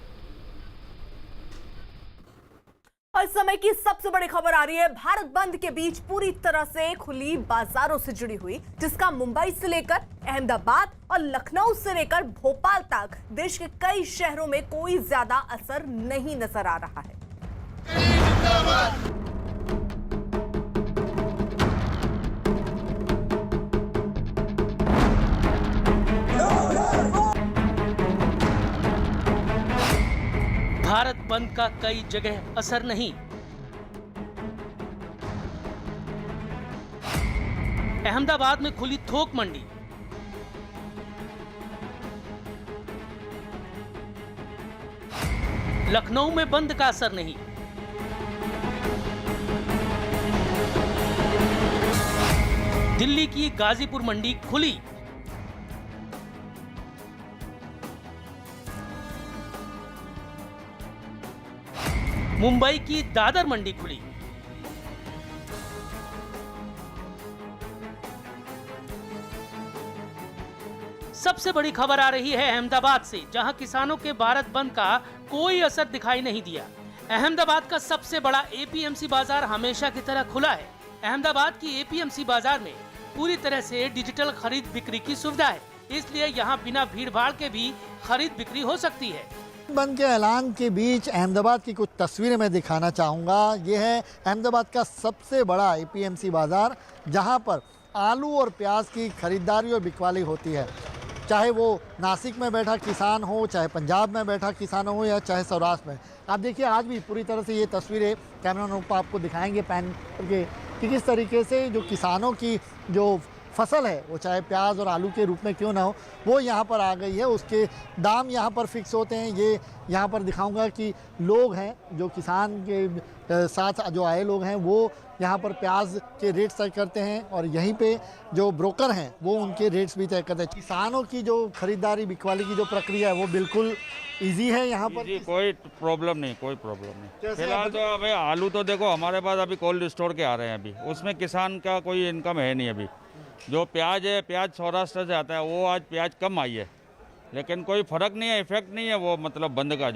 और इस समय की सबसे बड़ी खबर आ रही है भारत बंद के बीच पूरी तरह से खुली बाजारों से जुड़ी हुई, जिसका मुंबई से लेकर अहमदाबाद और लखनऊ से लेकर भोपाल तक देश के कई शहरों में कोई ज्यादा असर नहीं नजर आ रहा है। भारत बंद का कई जगह असर नहीं। अहमदाबाद में खुली थोक मंडी, लखनऊ में बंद का असर नहीं। दिल्ली की गाजीपुर मंडी खुली, मुंबई की दादर मंडी खुली, सबसे बड़ी खबर आ रही है अहमदाबाद से, जहां किसानों के भारत बंद का कोई असर दिखाई नहीं दिया। अहमदाबाद का सबसे बड़ा एपीएमसी बाजार हमेशा की तरह खुला है। अहमदाबाद की एपीएमसी बाजार में पूरी तरह से डिजिटल खरीद बिक्री की सुविधा है, इसलिए यहां बिना भीड़ भाड़ के भी खरीद बिक्री हो सकती है। बंद के ऐलान के बीच अहमदाबाद की कुछ तस्वीरें मैं दिखाना चाहूँगा। ये है अहमदाबाद का सबसे बड़ा एपीएमसी बाज़ार, जहाँ पर आलू और प्याज की खरीदारी और बिकवाली होती है। चाहे वो नासिक में बैठा किसान हो, चाहे पंजाब में बैठा किसान हो, या चाहे सौराष्ट्र में। आप देखिए आज भी पूरी तरह से ये तस्वीरें कैमरा पर आपको दिखाएंगे पैन करके कि किस तरीके से जो किसानों की जो फसल है, वो चाहे प्याज और आलू के रूप में क्यों ना हो, वो यहाँ पर आ गई है। उसके दाम यहाँ पर फिक्स होते हैं। ये यहाँ पर दिखाऊंगा कि लोग हैं जो किसान के साथ जो आए लोग हैं, वो यहाँ पर प्याज के रेट तय करते हैं और यहीं पे जो ब्रोकर हैं वो उनके रेट्स भी तय करते हैं। किसानों की जो खरीदारी बिकवाली की जो प्रक्रिया है वो बिल्कुल इजी है यहाँ पर। जी कोई प्रॉब्लम नहीं, कोई प्रॉब्लम नहीं। फिलहाल तो अभी आलू तो देखो हमारे पास अभी कोल्ड स्टोर के आ रहे हैं, अभी उसमें किसान का कोई इनकम है नहीं। अभी जो प्याज है, प्याज सौराष्ट्र से आता है, वो आज प्याज कम आई है, लेकिन कोई फर्क नहीं है, इफेक्ट नहीं है वो मतलब बंद का।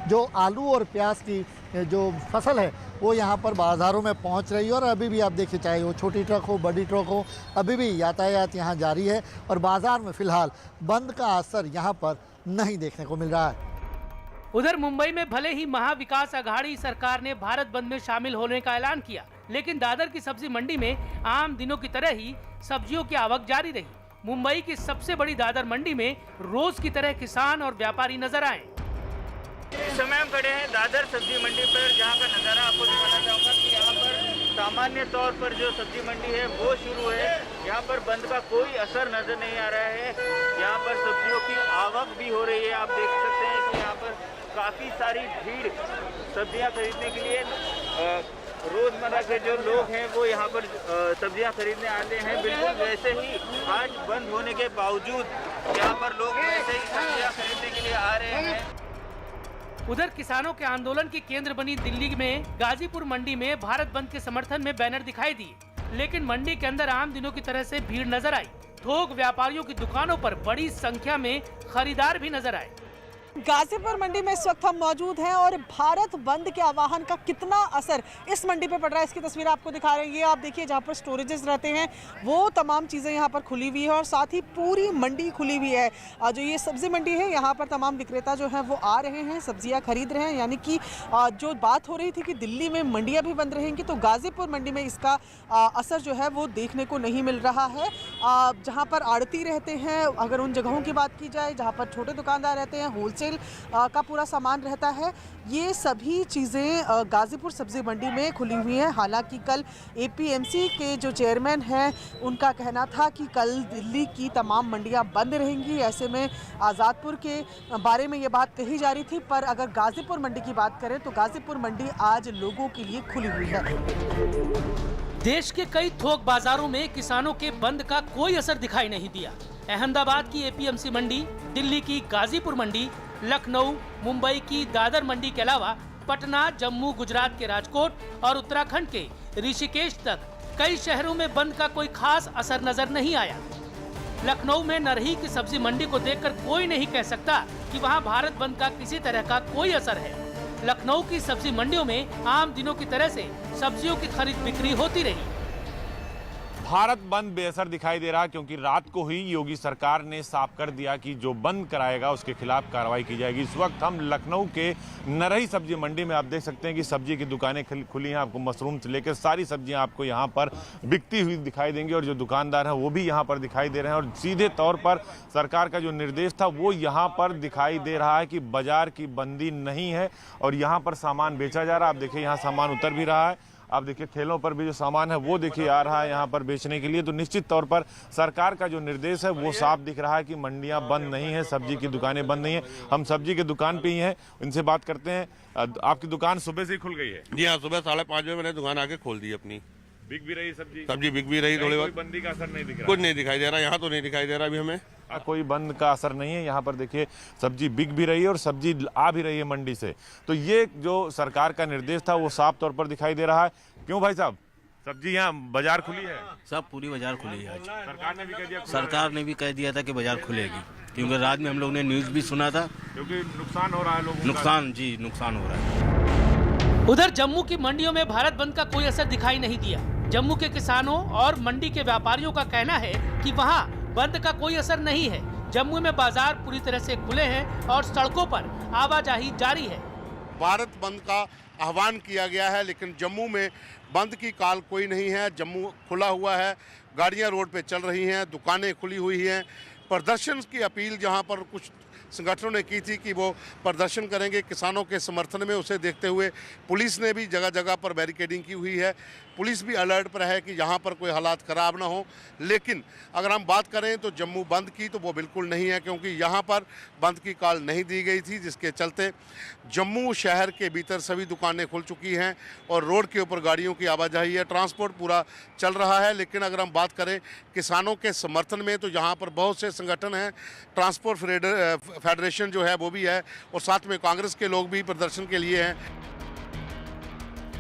जो आलू और प्याज की जो फसल है वो यहाँ पर बाज़ारों में पहुँच रही है और अभी भी आप देखिए चाहे वो छोटी ट्रक हो, बड़ी ट्रक हो, अभी भी यातायात यहाँ जारी है और बाज़ार में फ़िलहाल बंद का असर यहाँ पर नहीं देखने को मिल रहा है। उधर मुंबई में भले ही महाविकास अघाड़ी सरकार ने भारत बंद में शामिल होने का ऐलान किया, लेकिन दादर की सब्जी मंडी में आम दिनों की तरह ही सब्जियों की आवक जारी रही। मुंबई की सबसे बड़ी दादर मंडी में रोज की तरह किसान और व्यापारी नजर आए। इस समय हम खड़े हैं दादर सब्जी मंडी पर, जहां का नज़ारा आपको दिखाना चाहूँगा कि यहाँ पर सामान्य तौर पर जो सब्जी मंडी है वो शुरू है। यहाँ पर बंद का कोई असर नजर नहीं आ रहा है। यहाँ पर सब्जियों की आवक भी हो रही है। आप देख सकते हैं कि यहाँ पर काफ़ी सारी भीड़ सब्जियाँ खरीदने के लिए रोजमर्रा के जो लोग हैं वो यहाँ पर सब्जियाँ खरीदने आते हैं। बिल्कुल वैसे ही आज बंद होने के बावजूद यहाँ पर लोग वैसे ही सब्जियाँ खरीदने के लिए आ रहे हैं। उधर किसानों के आंदोलन की केंद्र बनी दिल्ली में गाजीपुर मंडी में भारत बंद के समर्थन में बैनर दिखाई दिए, लेकिन मंडी के अंदर आम दिनों की तरह से भीड़ नजर आई। थोक व्यापारियों की दुकानों पर बड़ी संख्या में खरीदार भी नजर आए। गाजीपुर मंडी में इस वक्त हम मौजूद हैं और भारत बंद के आह्वान का कितना असर इस मंडी पे पड़ रहा है इसकी तस्वीर आपको दिखा रहे हैं। ये आप देखिए जहाँ पर स्टोरेजेस रहते हैं वो तमाम चीज़ें यहाँ पर खुली हुई है और साथ ही पूरी मंडी खुली हुई है। जो ये सब्जी मंडी है यहाँ पर तमाम विक्रेता जो हैं वो आ रहे हैं, सब्जियाँ खरीद रहे हैं। यानी कि जो बात हो रही थी कि दिल्ली में मंडियाँ भी बंद रहेंगी, तो गाजीपुर मंडी में इसका असर जो है वो देखने को नहीं मिल रहा है। जहाँ पर आड़ती रहते हैं, अगर उन जगहों की बात की जाए जहाँ पर छोटे दुकानदार रहते हैं, होलसेल का पूरा सामान रहता है, ये सभी चीज़ें गाजीपुर सब्जी मंडी में खुली हुई हैं। हालांकि कल एपीएमसी के जो चेयरमैन हैं उनका कहना था कि कल दिल्ली की तमाम मंडियां बंद रहेंगी। ऐसे में आज़ादपुर के बारे में ये बात कही जा रही थी, पर अगर गाजीपुर मंडी की बात करें तो गाजीपुर मंडी आज लोगों के लिए खुली हुई है। देश के कई थोक बाजारों में किसानों के बंद का कोई असर दिखाई नहीं दिया। अहमदाबाद की एपीएमसी मंडी, दिल्ली की गाजीपुर मंडी, लखनऊ, मुंबई की दादर मंडी के अलावा पटना, जम्मू, गुजरात के राजकोट और उत्तराखंड के ऋषिकेश तक कई शहरों में बंद का कोई खास असर नजर नहीं आया। लखनऊ में नरही की सब्जी मंडी को देखकर कोई नहीं कह सकता कि वहां भारत बंद का किसी तरह का कोई असर है। लखनऊ की सब्जी मंडियों में आम दिनों की तरह से सब्जियों की खरीद बिक्री होती रही। भारत बंद बेअसर दिखाई दे रहा, क्योंकि रात को ही योगी सरकार ने साफ कर दिया कि जो बंद कराएगा उसके खिलाफ कार्रवाई की जाएगी। इस वक्त हम लखनऊ के नरही सब्जी मंडी में आप देख सकते हैं कि सब्जी की दुकानें खुली हैं। आपको मशरूम से लेकर सारी सब्जियां आपको यहाँ पर बिकती हुई दिखाई देंगी और जो दुकानदार हैं वो भी यहाँ पर दिखाई दे रहे हैं। और सीधे तौर पर सरकार का जो निर्देश था वो यहाँ पर दिखाई दे रहा है कि बाजार की बंदी नहीं है और यहाँ पर सामान बेचा जा रहा है। आप देखिए यहाँ सामान उतर भी रहा है। आप देखिए ठेलों पर भी जो सामान है वो देखिए आ रहा है यहाँ पर बेचने के लिए। तो निश्चित तौर पर सरकार का जो निर्देश है वो साफ दिख रहा है कि मंडियाँ बंद नहीं है, सब्जी की दुकानें बंद नहीं है। हम सब्जी की दुकान पे ही हैं, इनसे बात करते हैं। आपकी दुकान सुबह से ही खुल गई है? जी हाँ, सुबह 5:30 बजे मैंने दुकान आके खोल दी अपनी। बिक भी रही सब्जी? सब्जी बिक भी रही। थोड़ी बहुत बंदी का असर नहीं दिख रहा? कुछ नहीं दिखाई दे रहा, यहाँ तो नहीं दिखाई दे रहा अभी हमें। कोई बंद का असर नहीं है। यहाँ पर देखिए सब्जी बिक भी रही है और सब्जी आ भी रही है मंडी से। तो ये जो सरकार का निर्देश था वो साफ तौर पर दिखाई दे रहा है। क्यों भाई साहब, सब्जी यहाँ बाजार खुली है? सब पूरी बाजार खुली है आज। सरकार ने भी कह दिया? सरकार ने भी कह दिया था कि बाजार खुलेगी, क्योंकि रात में हम लोग ने न्यूज़ भी सुना था। क्योंकि नुकसान हो रहा है लोगों का। नुकसान, जी नुकसान हो रहा है। उधर जम्मू की मंडियों में भारत बंद का कोई असर दिखाई नहीं दिया। जम्मू के किसानों और मंडी के व्यापारियों का कहना है कि वहाँ बंद का कोई असर नहीं है, जम्मू में बाजार पूरी तरह से खुले हैं और सड़कों पर आवाजाही जारी है। भारत बंद का आह्वान किया गया है, लेकिन जम्मू में बंद की काल कोई नहीं है। जम्मू खुला हुआ है, गाड़ियां रोड पे चल रही हैं, दुकानें खुली हुई हैं। प्रदर्शन की अपील जहां पर कुछ संगठनों ने की थी कि वो प्रदर्शन करेंगे किसानों के समर्थन में, उसे देखते हुए पुलिस ने भी जगह जगह पर बैरिकेडिंग की हुई है। पुलिस भी अलर्ट पर है कि यहाँ पर कोई हालात ख़राब ना हो। लेकिन अगर हम बात करें तो जम्मू बंद की, तो वो बिल्कुल नहीं है, क्योंकि यहाँ पर बंद की कॉल नहीं दी गई थी, जिसके चलते जम्मू शहर के भीतर सभी दुकानें खुल चुकी हैं और रोड के ऊपर गाड़ियों की आवाजाही है, ट्रांसपोर्ट पूरा चल रहा है। लेकिन अगर हम बात करें किसानों के समर्थन में, तो यहाँ पर बहुत से संगठन हैं, ट्रांसपोर्ट फेडरेशन जो है वो भी है, और साथ में कांग्रेस के लोग भी प्रदर्शन के लिए हैं।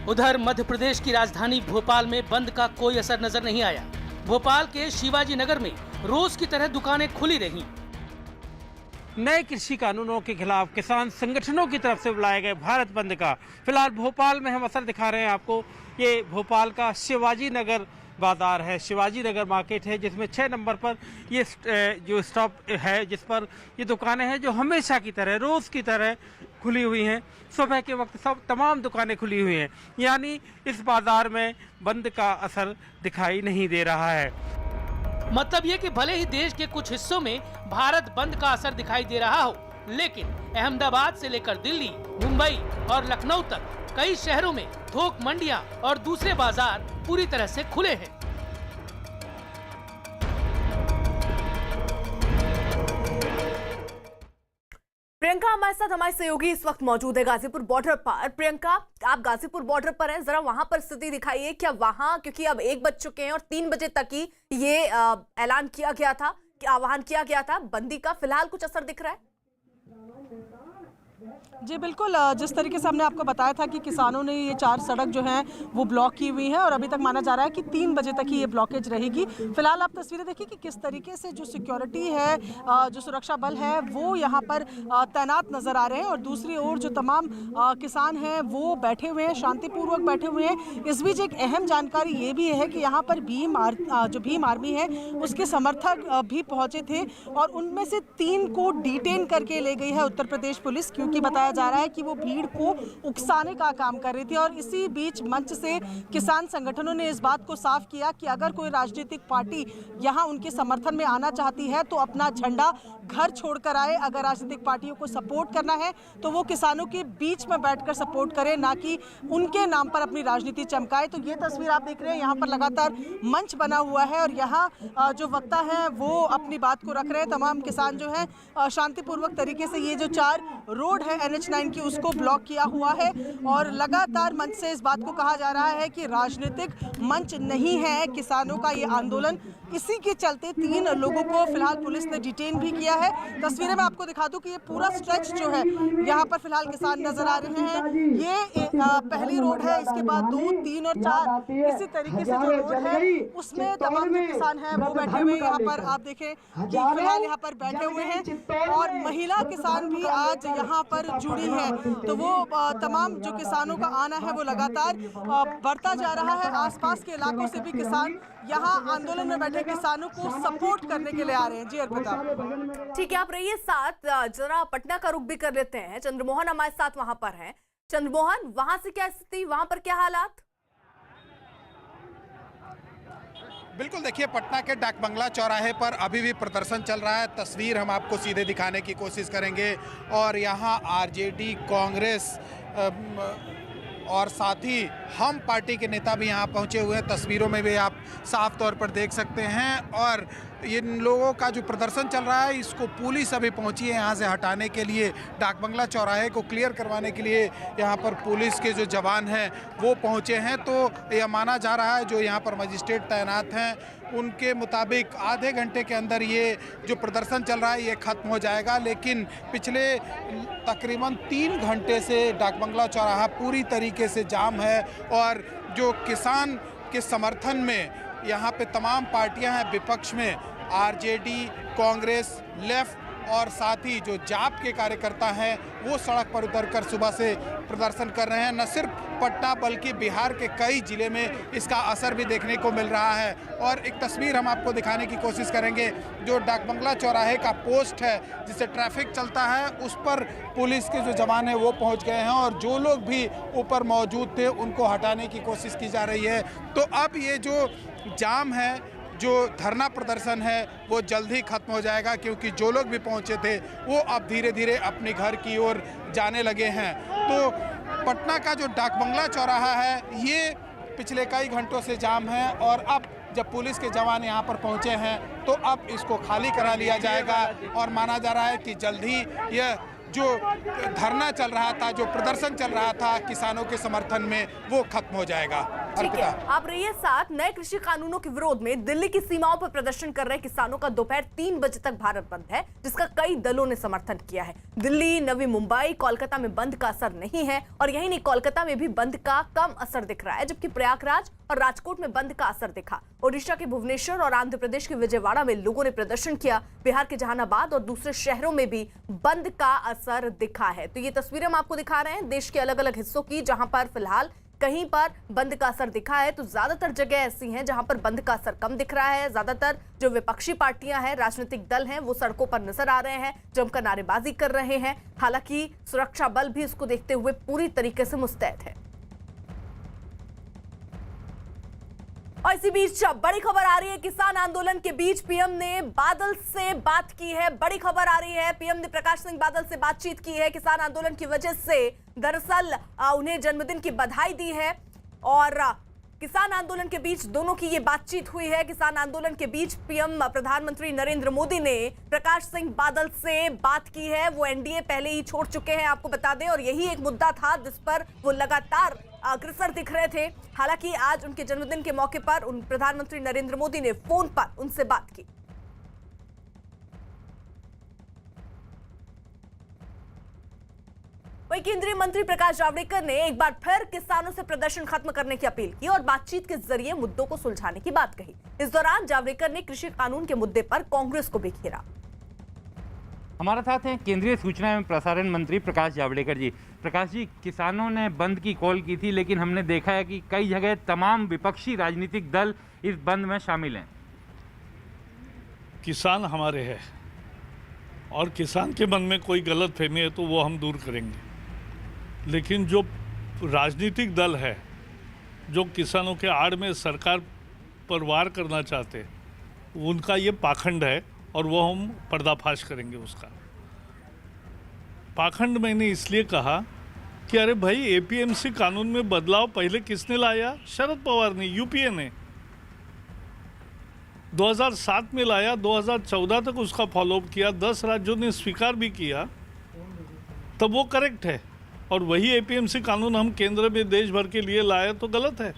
उधर मध्य प्रदेश की राजधानी भोपाल में बंद का कोई असर नजर नहीं आया। भोपाल के शिवाजी नगर में रोज की तरह दुकानें खुली रहीं। नए कृषि कानूनों के खिलाफ किसान संगठनों की तरफ से बुलाए गए भारत बंद का फिलहाल भोपाल में हम असर दिखा रहे हैं आपको। ये भोपाल का शिवाजी नगर बाजार है, शिवाजी नगर मार्केट है, जिसमें 6 नंबर पर ये जो स्टॉप है, जिस पर ये दुकानें हैं जो हमेशा की तरह रोज़ की तरह खुली हुई हैं। सुबह के वक्त सब तमाम दुकानें खुली हुई हैं, यानी इस बाजार में बंद का असर दिखाई नहीं दे रहा है। मतलब ये कि भले ही देश के कुछ हिस्सों में भारत बंद का असर दिखाई दे रहा हो, लेकिन अहमदाबाद से लेकर दिल्ली, मुंबई और लखनऊ तक कई शहरों में थोक मंडियां और दूसरे बाजार पूरी तरह से खुले हैं। प्रियंका हमारे साथ, हमारे सहयोगी इस वक्त मौजूद है गाजीपुर बॉर्डर पर। प्रियंका, आप गाजीपुर बॉर्डर पर हैं, जरा वहां पर स्थिति दिखाइए। क्या वहां, क्योंकि अब 1 बज चुके हैं और 3 बजे तक ही ये ऐलान किया गया था, आह्वान किया गया था बंदी का, फिलहाल कुछ असर दिख रहा है? जी बिल्कुल, जिस तरीके से हमने आपको बताया था कि किसानों ने ये 4 सड़क जो हैं वो ब्लॉक की हुई हैं और अभी तक माना जा रहा है कि 3 बजे तक ही ये ब्लॉकेज रहेगी। फिलहाल आप तस्वीरें देखिए कि किस तरीके से जो सिक्योरिटी है, जो सुरक्षा बल है, वो यहाँ पर तैनात नज़र आ रहे हैं और दूसरी ओर जो तमाम किसान हैं वो बैठे हुए हैं, शांतिपूर्वक बैठे हुए हैं। इस बीच एक अहम जानकारी ये भी है कि यहाँ पर जो भीम आर्मी है उसके समर्थक भी पहुँचे थे और उनमें से 3 को डिटेन करके ले गई है उत्तर प्रदेश पुलिस, क्योंकि बताया जा रहा है कि वो भीड़ को उकसाने का काम कर रही थी। और इसी बीच मंच से किसान संगठनों ने इस बात को साफ किया कि अगर कोई राजनीतिक पार्टी यहाँ उनके समर्थन में आना चाहती है तो अपना झंडा घर छोड़कर आए। अगर राजनीतिक पार्टियों को सपोर्ट करना है तो वो किसानों के बीच में बैठकर सपोर्ट करे, ना कि उनके नाम पर अपनी राजनीति चमकाए। तो ये तस्वीर आप देख रहे हैं, यहाँ पर लगातार मंच बना हुआ है और यहाँ जो वक्ता है वो अपनी बात को रख रहे हैं। तमाम किसान जो है शांतिपूर्वक तरीके से ये जो 4 रोड है NH9 की उसको ब्लॉक किया हुआ है और लगातार मंच से इस बात को कहा जा रहा है कि राजनीतिक मंच नहीं है किसानों का ये आंदोलन। इसी के चलते 3 लोगों को फिलहाल पुलिस ने डिटेन भी किया है। तस्वीरें मैं आपको दिखा दूं कि ये पूरा स्ट्रेच जो है यहाँ पर फिलहाल किसान नजर आ रहे हैं। ये पहली रोड है, इसके बाद 2, 3 और 4 इसी तरीके से जो रोड है उसमें तमाम जो किसान हैं वो बैठे हुए हैं। यहाँ पर आप देखें कि फिलहाल यहाँ पर बैठे हुए हैं और महिला किसान भी आज यहाँ पर जुड़ी है। तो वो तमाम जो किसानों का आना है वो लगातार बढ़ता जा रहा है। आसपास के इलाकों से भी किसान यहाँ आंदोलन में बैठे किसानों को सपोर्ट करने के लिए आ रहे हैं। जी अर्पिता। ठीक है, आप रहिए साथ, जरा पटना का रुख भी कर लेते हैं। चंद्रमोहन हमारे साथ वहां पर हैं। चंद्रमोहन, वहां से क्या स्थिति, वहां पर क्या हालात? बिल्कुल, देखिए पटना के डाक बंगला चौराहे पर अभी भी प्रदर्शन चल रहा है। तस्वीर हम आपको सीधे दिखाने की कोशिश करेंगे और यहाँ आरजेडी, कांग्रेस और साथ ही हम पार्टी के नेता भी यहाँ पहुँचे हुए हैं। तस्वीरों में भी आप साफ तौर पर देख सकते हैं और इन लोगों का जो प्रदर्शन चल रहा है इसको पुलिस अभी पहुंची है यहाँ से हटाने के लिए, डाक बंगला चौराहे को क्लियर करवाने के लिए यहाँ पर पुलिस के जो जवान हैं वो पहुंचे हैं। तो यह माना जा रहा है जो यहाँ पर मजिस्ट्रेट तैनात हैं उनके मुताबिक आधे घंटे के अंदर ये जो प्रदर्शन चल रहा है ये खत्म हो जाएगा। लेकिन पिछले तकरीबन 3 घंटे से डाक बंगला चौराहा पूरी तरीके से जाम है और जो किसान के समर्थन में यहाँ पे तमाम पार्टियां हैं विपक्ष में, आरजेडी, कांग्रेस, लेफ्ट और साथ ही जो जाप के कार्यकर्ता हैं वो सड़क पर उतरकर सुबह से प्रदर्शन कर रहे हैं। न सिर्फ पटना बल्कि बिहार के कई जिले में इसका असर भी देखने को मिल रहा है। और एक तस्वीर हम आपको दिखाने की कोशिश करेंगे, जो डाकबंगला चौराहे का पोस्ट है जिससे ट्रैफिक चलता है, उस पर पुलिस के जो जवान हैं वो पहुंच गए हैं और जो लोग भी ऊपर मौजूद थे उनको हटाने की कोशिश की जा रही है। तो अब ये जो जाम है, जो धरना प्रदर्शन है, वो जल्द ही खत्म हो जाएगा, क्योंकि जो लोग भी पहुंचे थे वो अब धीरे धीरे अपने घर की ओर जाने लगे हैं। तो पटना का जो डाकबंगला चौराहा है ये पिछले कई घंटों से जाम है और अब जब पुलिस के जवान यहाँ पर पहुँचे हैं तो अब इसको खाली करा लिया जाएगा और माना जा रहा है कि जल्द ही यह जो धरना चल रहा था, जो प्रदर्शन चल रहा था किसानों के समर्थन में, वो खत्म हो जाएगा। ठीक है, आप रहिए साथ। नए कृषि कानूनों के विरोध में दिल्ली की सीमाओं पर प्रदर्शन कर रहे किसानों का दोपहर 3 बजे तक भारत बंद है, जिसका कई दलों ने समर्थन किया है। दिल्ली, नवी मुंबई, कोलकाता में बंद का असर नहीं है और यही नहीं, कोलकाता में भी बंद का कम असर दिख रहा है, जबकि प्रयागराज और राजकोट में बंद का असर दिखा। ओडिशा के भुवनेश्वर और आंध्र प्रदेश के विजयवाड़ा में लोगों ने प्रदर्शन किया। बिहार के जहानाबाद और दूसरे शहरों में भी बंद का असर दिखा है। तो ये तस्वीरें हम आपको दिखा रहे हैं देश के अलग अलग हिस्सों की, जहां पर फिलहाल कहीं पर बंद का असर दिखा है तो ज्यादातर जगह ऐसी हैं जहां पर बंद का असर कम दिख रहा है। ज्यादातर जो विपक्षी पार्टियां हैं, राजनीतिक दल हैं, वो सड़कों पर नजर आ रहे हैं, जमकर नारेबाजी कर रहे हैं। हालांकि सुरक्षा बल भी इसको देखते हुए पूरी तरीके से मुस्तैद है। और इसी बीच बड़ी खबर आ रही है, किसान आंदोलन के बीच पीएम ने बादल से बात की है। बड़ी खबर आ रही है, पीएम ने प्रकाश सिंह बादल से बातचीत की है। किसान आंदोलन की वजह से दरअसल उन्हें जन्मदिन की बधाई दी है और किसान आंदोलन के बीच दोनों की ये बातचीत हुई है। किसान आंदोलन के बीच पीएम प्रधानमंत्री नरेंद्र मोदी ने प्रकाश सिंह बादल से बात की है। वो एनडीए पहले ही छोड़ चुके हैं, आपको बता दें, और यही एक मुद्दा था जिस पर वो लगातार अग्रसर दिख रहे थे। हालांकि आज उनके जन्मदिन के मौके पर प्रधानमंत्री नरेंद्र मोदी ने फोन पर उनसे बात की। वहीं केंद्रीय मंत्री प्रकाश जावड़ेकर ने एक बार फिर किसानों से प्रदर्शन खत्म करने की अपील की और बातचीत के जरिए मुद्दों को सुलझाने की बात कही। इस दौरान जावड़ेकर ने कृषि कानून के मुद्दे पर कांग्रेस को भी घेरा। हमारे साथ हैं केंद्रीय सूचना एवं प्रसारण मंत्री प्रकाश जावड़ेकर जी। प्रकाश जी, किसानों ने बंद की कॉल की थी, लेकिन हमने देखा है कि कई जगह तमाम विपक्षी राजनीतिक दल इस बंद में शामिल हैं। किसान हमारे हैं और किसान के मन में कोई गलत फहमी है तो वो हम दूर करेंगे, लेकिन जो राजनीतिक दल है जो किसानों के आड़ में सरकार पर वार करना चाहते हैं, उनका ये पाखंड है और वो हम पर्दाफाश करेंगे उसका। पाखंड मैंने इसलिए कहा कि अरे भाई, एपीएमसी कानून में बदलाव पहले किसने लाया? शरद पवार ने, यूपीए ने 2007 में लाया, 2014 तक उसका फॉलोअप किया, 10 राज्यों ने स्वीकार भी किया, तब वो करेक्ट है। और वही एपीएमसी कानून हम केंद्र में देश भर के लिए लाए तो गलत है।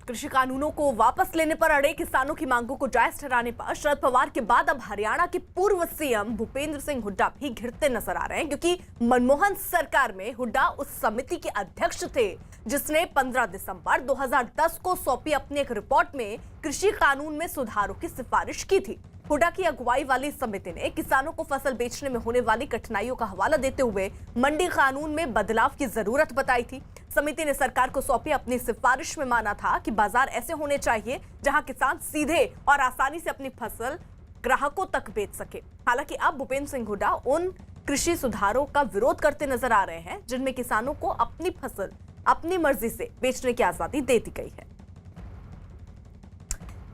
कृषि कानूनों को वापस लेने पर अड़े किसानों की मांगों को जायज ठहराने पर शरद पवार के बाद अब हरियाणा के पूर्व सीएम भूपेंद्र सिंह हुड्डा भी घिरते नजर आ रहे हैं, क्योंकि मनमोहन सरकार में हुड्डा उस समिति के अध्यक्ष थे जिसने 15 दिसंबर 2010 को सौंपी अपनी एक रिपोर्ट में कृषि कानून में सुधारों की सिफारिश की थी। हुड्डा की अगुवाई वाली समिति ने किसानों को फसल बेचने में होने वाली कठिनाइयों का हवाला देते हुए मंडी कानून में बदलाव की जरूरत बताई थी। समिति ने सरकार को सौंपी अपनी सिफारिश में माना था कि बाजार ऐसे होने चाहिए जहां किसान सीधे और आसानी से अपनी फसल ग्राहकों तक बेच सके। हालांकि अब भूपेंद्र सिंह हुड्डा उन कृषि सुधारों का विरोध करते नजर आ रहे हैं जिनमें किसानों को अपनी फसल अपनी मर्जी से बेचने की आजादी दे दी गई है।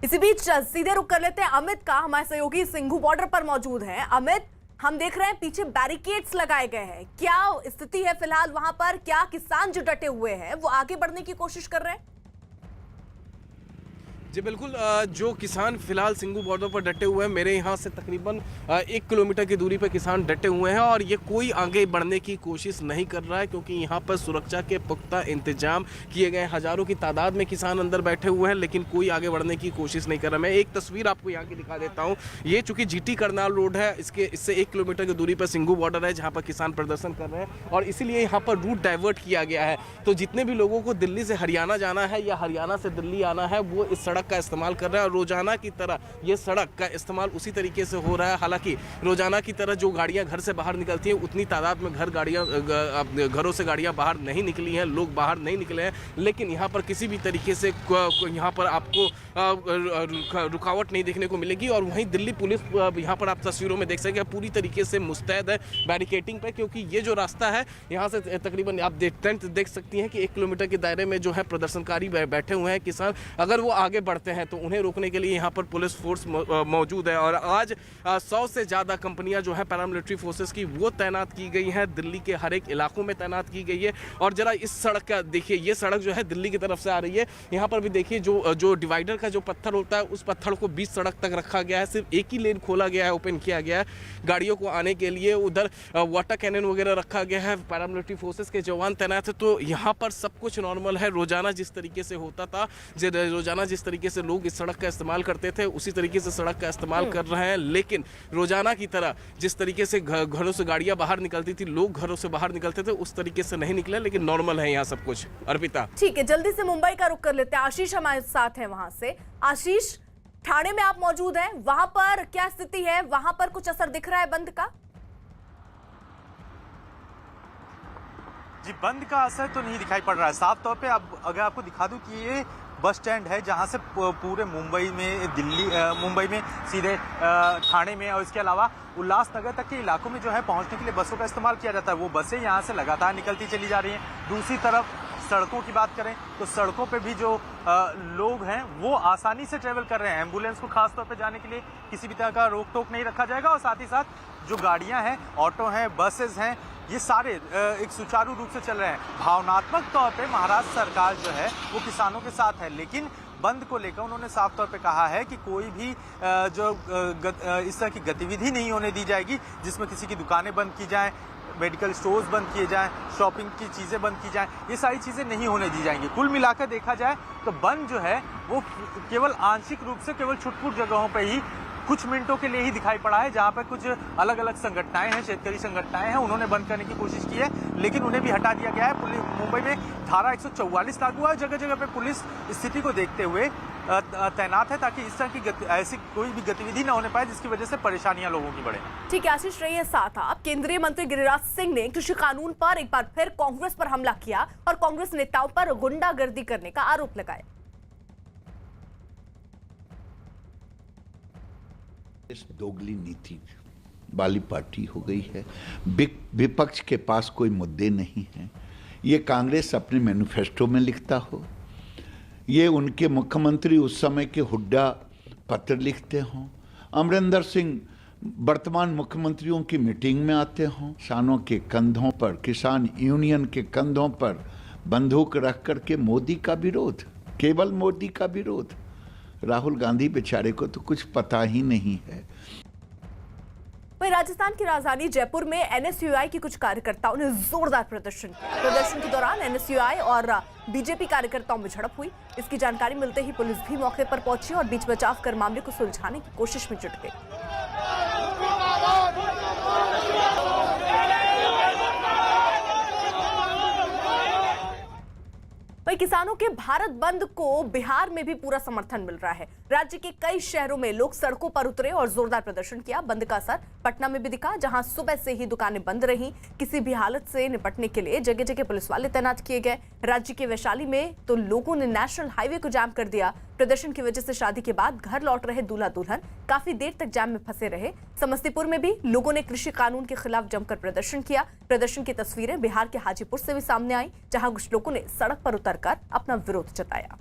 इसी बीच सीधे रुक कर लेते हैं अमित का, हमारे सहयोगी सिंघू बॉर्डर पर मौजूद हैं। अमित, हम देख रहे हैं पीछे बैरिकेड्स लगाए गए हैं, क्या स्थिति है फिलहाल वहां पर? क्या किसान जो डटे हुए हैं वो आगे बढ़ने की कोशिश कर रहे हैं? जी बिल्कुल, जो किसान फिलहाल सिंघू बॉर्डर पर डटे हुए हैं, मेरे यहाँ से तकरीबन 1 किलोमीटर की दूरी पर किसान डटे हुए हैं और ये कोई आगे बढ़ने की कोशिश नहीं कर रहा है, क्योंकि यहाँ पर सुरक्षा के पुख्ता इंतजाम किए गए। हजारों की तादाद में किसान अंदर बैठे हुए हैं, लेकिन कोई आगे बढ़ने की कोशिश नहीं कर रहा। मैं एक तस्वीर आपको यहाँ की दिखा देता हूँ। ये चूँकि जीटी करनाल रोड है, इससे 1 किलोमीटर की दूरी पर सिंघू बॉर्डर है जहाँ पर किसान प्रदर्शन कर रहे हैं और इसीलिए यहाँ पर रूट डाइवर्ट किया गया है। तो जितने भी लोगों को दिल्ली से हरियाणा जाना है या हरियाणा से दिल्ली आना है, वो इस सड़क सड़क का इस्तेमाल कर रहे हैं और रोजाना की तरह ये सड़क का इस्तेमाल उसी तरीके से हो रहा है। हालांकि रोजाना की तरह जो गाड़ियां घर से बाहर निकलती हैं उतनी तादाद में घरों से गाड़ियां बाहर नहीं निकली हैं, लोग बाहर नहीं निकले हैं, लेकिन यहाँ पर किसी भी तरीके से यहाँ पर आपको रुकावट नहीं देखने को मिलेगी। और वहीं दिल्ली पुलिस यहाँ पर आप तस्वीरों में देख सकें पूरी तरीके से मुस्तैद है बैरिकेटिंग पे, क्योंकि ये जो रास्ता है यहाँ से तकरीबन आप देख सकती हैं कि 1 किलोमीटर के दायरे में जो है प्रदर्शनकारी बैठे हुए हैं किसान। अगर वो आगे बढ़ते हैं तो उन्हें रोकने के लिए यहाँ पर पुलिस फोर्स मौजूद है। और आज 100 से ज़्यादा कंपनियां जो है पैरामिलिट्री फोर्सेस की वो तैनात की गई हैं, दिल्ली के हर एक इलाकों में तैनात की गई है। और जरा इस सड़क का देखिए, ये सड़क जो है दिल्ली की तरफ से आ रही है। यहाँ पर भी देखिए जो डिवाइडर का जो पत्थर होता है उस पत्थर को बीच सड़क तक रखा गया है, सिर्फ एक ही लेन खोला गया है, ओपन किया गया है गाड़ियों को आने के लिए। उधर वाटर कैनन वगैरह रखा गया है, पैरामिलिट्री फोर्सेस के जवान तैनात है। तो यहाँ पर सब कुछ नॉर्मल है। रोजाना जिस तरीके से होता था, रोजाना जिस तरीके से लोग इस सड़क का इस्तेमाल करते थे उसी तरीके से सड़क का इस्तेमाल कर रहे हैं। लेकिन रोजाना की तरह जिस तरीके से घरों से गाड़ियां बाहर निकलती थी, लोग घरों से बाहर निकलते थे, उस तरीके से नहीं निकले, लेकिन नॉर्मल है यहाँ सब कुछ। अर्पिता, ठीक है, जल्दी से मुंबई का रुख कर लेते हैं। आशीष हमारे साथ है वहां से। आशीष, ठाणे में आप मौजूद हैं, वहां पर क्या स्थिति है? वहां पर कुछ असर दिख रहा है बंद का? जी, बंद का असर तो नहीं दिखाई पड़ रहा है साफ तौर पे। अब अगर आपको दिखा दूं कि ये बस स्टैंड है जहां से पूरे मुंबई में मुंबई में सीधे ठाणे में और इसके अलावा उल्लासनगर तक के इलाकों में जो है पहुंचने के लिए बसों का इस्तेमाल किया जाता है। वो बसें यहां से लगातार निकलती चली जा रही हैं। दूसरी तरफ सड़कों की बात करें तो सड़कों पे भी जो लोग हैं वो आसानी से ट्रेवल कर रहे हैं। एम्बुलेंस को खास तौर पे जाने के लिए किसी भी तरह का रोक टोक नहीं रखा जाएगा। और साथ ही साथ जो गाड़ियां हैं, ऑटो हैं, बसेस हैं, ये सारे एक सुचारू रूप से चल रहे हैं। भावनात्मक तौर पे महाराष्ट्र सरकार जो है वो किसानों के साथ है, लेकिन बंद को लेकर उन्होंने साफ तौर पे कहा है कि कोई भी इस तरह की गतिविधि नहीं होने दी जाएगी जिसमें किसी की दुकानें बंद की जाएं, मेडिकल स्टोर्स बंद किए जाएं, शॉपिंग की चीज़ें बंद की जाएं, ये सारी चीज़ें नहीं होने दी जाएंगी। कुल मिलाकर देखा जाए तो बंद जो है वो केवल आंशिक रूप से केवल छुटपुट जगहों पर ही कुछ मिनटों के लिए ही दिखाई पड़ा है, जहां पर कुछ अलग अलग संगठनाएं हैं, शेतकरी संगठनाएं हैं, उन्होंने बंद करने की कोशिश की है, लेकिन उन्हें भी हटा दिया गया है। मुंबई में धारा 144 लागू है, जगह जगह पे पुलिस स्थिति को देखते हुए तैनात है ताकि इस तरह की ऐसी कोई भी गतिविधि न होने पाए जिसकी वजह से परेशानियां लोगों की बढ़े। ठीक है आशीष, रहिए साथ आप। केंद्रीय मंत्री गिरिराज सिंह ने कृषि कानून पर एक बार फिर कांग्रेस पर हमला किया और कांग्रेस नेताओं पर गुंडागर्दी करने का आरोप लगाया। इस दोगली नीति वाली पार्टी हो गई है। विपक्ष के पास कोई मुद्दे नहीं हैं। ये कांग्रेस अपने मैनिफेस्टो में लिखता हो, ये उनके मुख्यमंत्री उस समय के हुड्डा पत्र लिखते हों, अमरिंदर सिंह वर्तमान मुख्यमंत्रियों की मीटिंग में आते हों, किसानों के कंधों पर, किसान यूनियन के कंधों पर बंदूक रख करके मोदी का विरोध, केवल मोदी का विरोध। राहुल गांधी बेचारे को तो कुछ पता ही नहीं है। वहीं राजस्थान की राजधानी जयपुर में एनएसयूआई की कुछ कार्यकर्ताओं ने जोरदार प्रदर्शन किया। प्रदर्शन के दौरान एनएसयूआई और बीजेपी कार्यकर्ताओं में झड़प हुई। इसकी जानकारी मिलते ही पुलिस भी मौके पर पहुंची और बीच बचाव कर मामले को सुलझाने की कोशिश में जुट गई। वहीं किसानों के भारत बंद को बिहार में भी पूरा समर्थन मिल रहा है। राज्य के कई शहरों में लोग सड़कों पर उतरे और जोरदार प्रदर्शन किया। बंद का असर पटना में भी दिखा, जहां सुबह से ही दुकानें बंद रहीं। किसी भी हालत से निपटने के लिए जगह जगह पुलिस वाले तैनात किए गए। राज्य के वैशाली में तो लोगों ने नेशनल हाईवे को जाम कर दिया। प्रदर्शन की वजह से शादी के बाद घर लौट रहे दूल्हा दुल्हन काफी देर तक जाम में फंसे रहे। समस्तीपुर में भी लोगों ने कृषि कानून के खिलाफ जमकर प्रदर्शन किया। प्रदर्शन की तस्वीरें बिहार के हाजीपुर से भी सामने आई, जहां कुछ लोगों ने सड़क पर उतरकर अपना विरोध जताया।